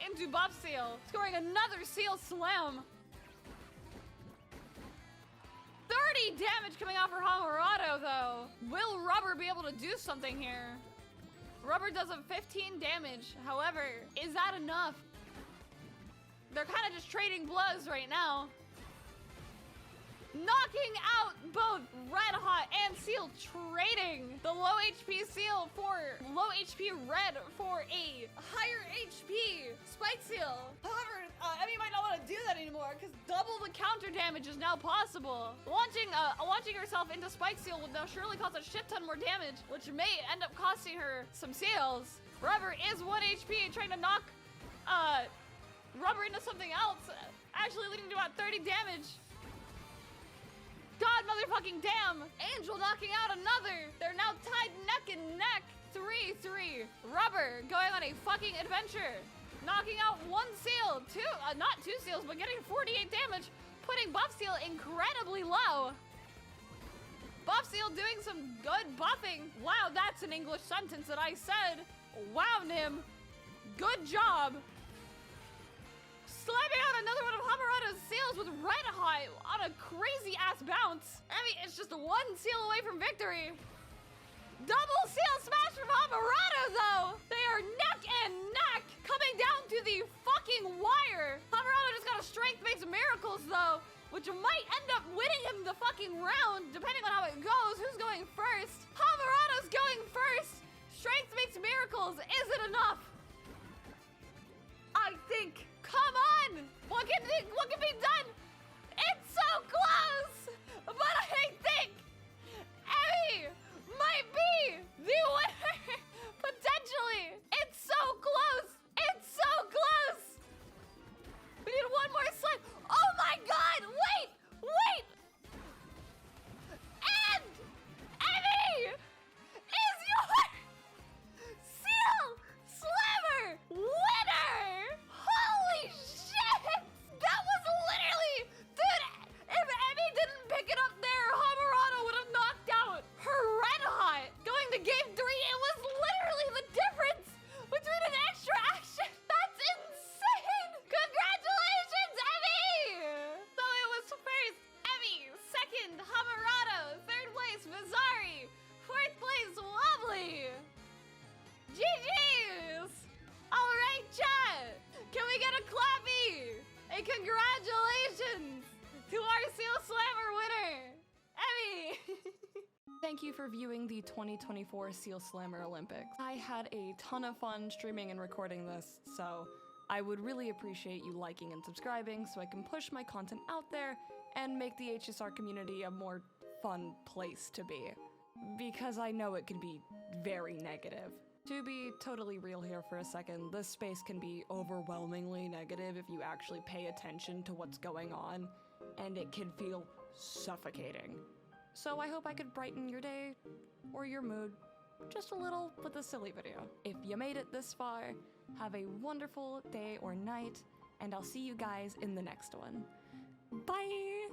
A: into Buff Seal, scoring another Seal Slam. 30 damage coming out for Hamarado, though. Will Rubber be able to do something here? Rubber does a 15 damage. However, is that enough? they're kind of just trading blows right now. Knocking out both Red Hot and Seal, trading the low HP Seal for low HP Red for a higher HP Spike Seal. However, Emmy might not want to do that anymore because double the counter damage is now possible. Launching herself into Spike Seal will now surely cause a shit ton more damage, which may end up costing her some seals. Rubber is 1 HP, trying to knock Rubber into something else, actually leading to about 30 damage. God motherfucking damn! Angel knocking out another! They're now tied neck and neck! 3-3. Rubber going on a fucking adventure. Knocking out 1 seal, not 2 seals, but getting 48 damage, putting Buff Seal incredibly low. Buff Seal doing some good buffing. Wow, that's an English sentence that I said. Wow, Nim. Good job. Slamming out another one of Hamarada's seals with Red Hot on a crazy ass bounce. I mean, it's just 1 seal away from victory. Double seal smash from Hamarada though. They are neck and neck, coming down to the fucking wire. Hamarada just got a strength makes miracles though, which might end up winning him the fucking round, depending on how it goes. Who's going first? Hamarada's going first. Strength makes miracles. Is it enough? I think. Come on! What can be done? It's so close! But I think Emmy might be the winner! Potentially! It's so close! It's so close! We need 1 more slide. Oh my god! Wait! Wait! And Emmy is your Seal Slammer winner! Holy shit! That was literally... Dude, if Emmy didn't pick it up there, Hamarada would have knocked out her Red Hot. Going to game 3, it was literally the difference between an extra action. That's insane! Congratulations, Emmy! So it was first, Emmy. Second, Hamarada. Third place, Vizari. Fourth place, Wobbly. GG's! All right, chat. Can we get a clappy? A congratulations to our Seal Slammer winner, Emmy! Thank you for viewing the 2024 Seal Slammer Olympics. I had a ton of fun streaming and recording this, so I would really appreciate you liking and subscribing so I can push my content out there and make the HSR community a more fun place to be. Because I know it can be very negative. To be totally real here for a second, this space can be overwhelmingly negative if you actually pay attention to what's going on, and it can feel suffocating. So I hope I could brighten your day, or your mood, just a little with a silly video. If you made it this far, have a wonderful day or night, and I'll see you guys in the next one. Bye!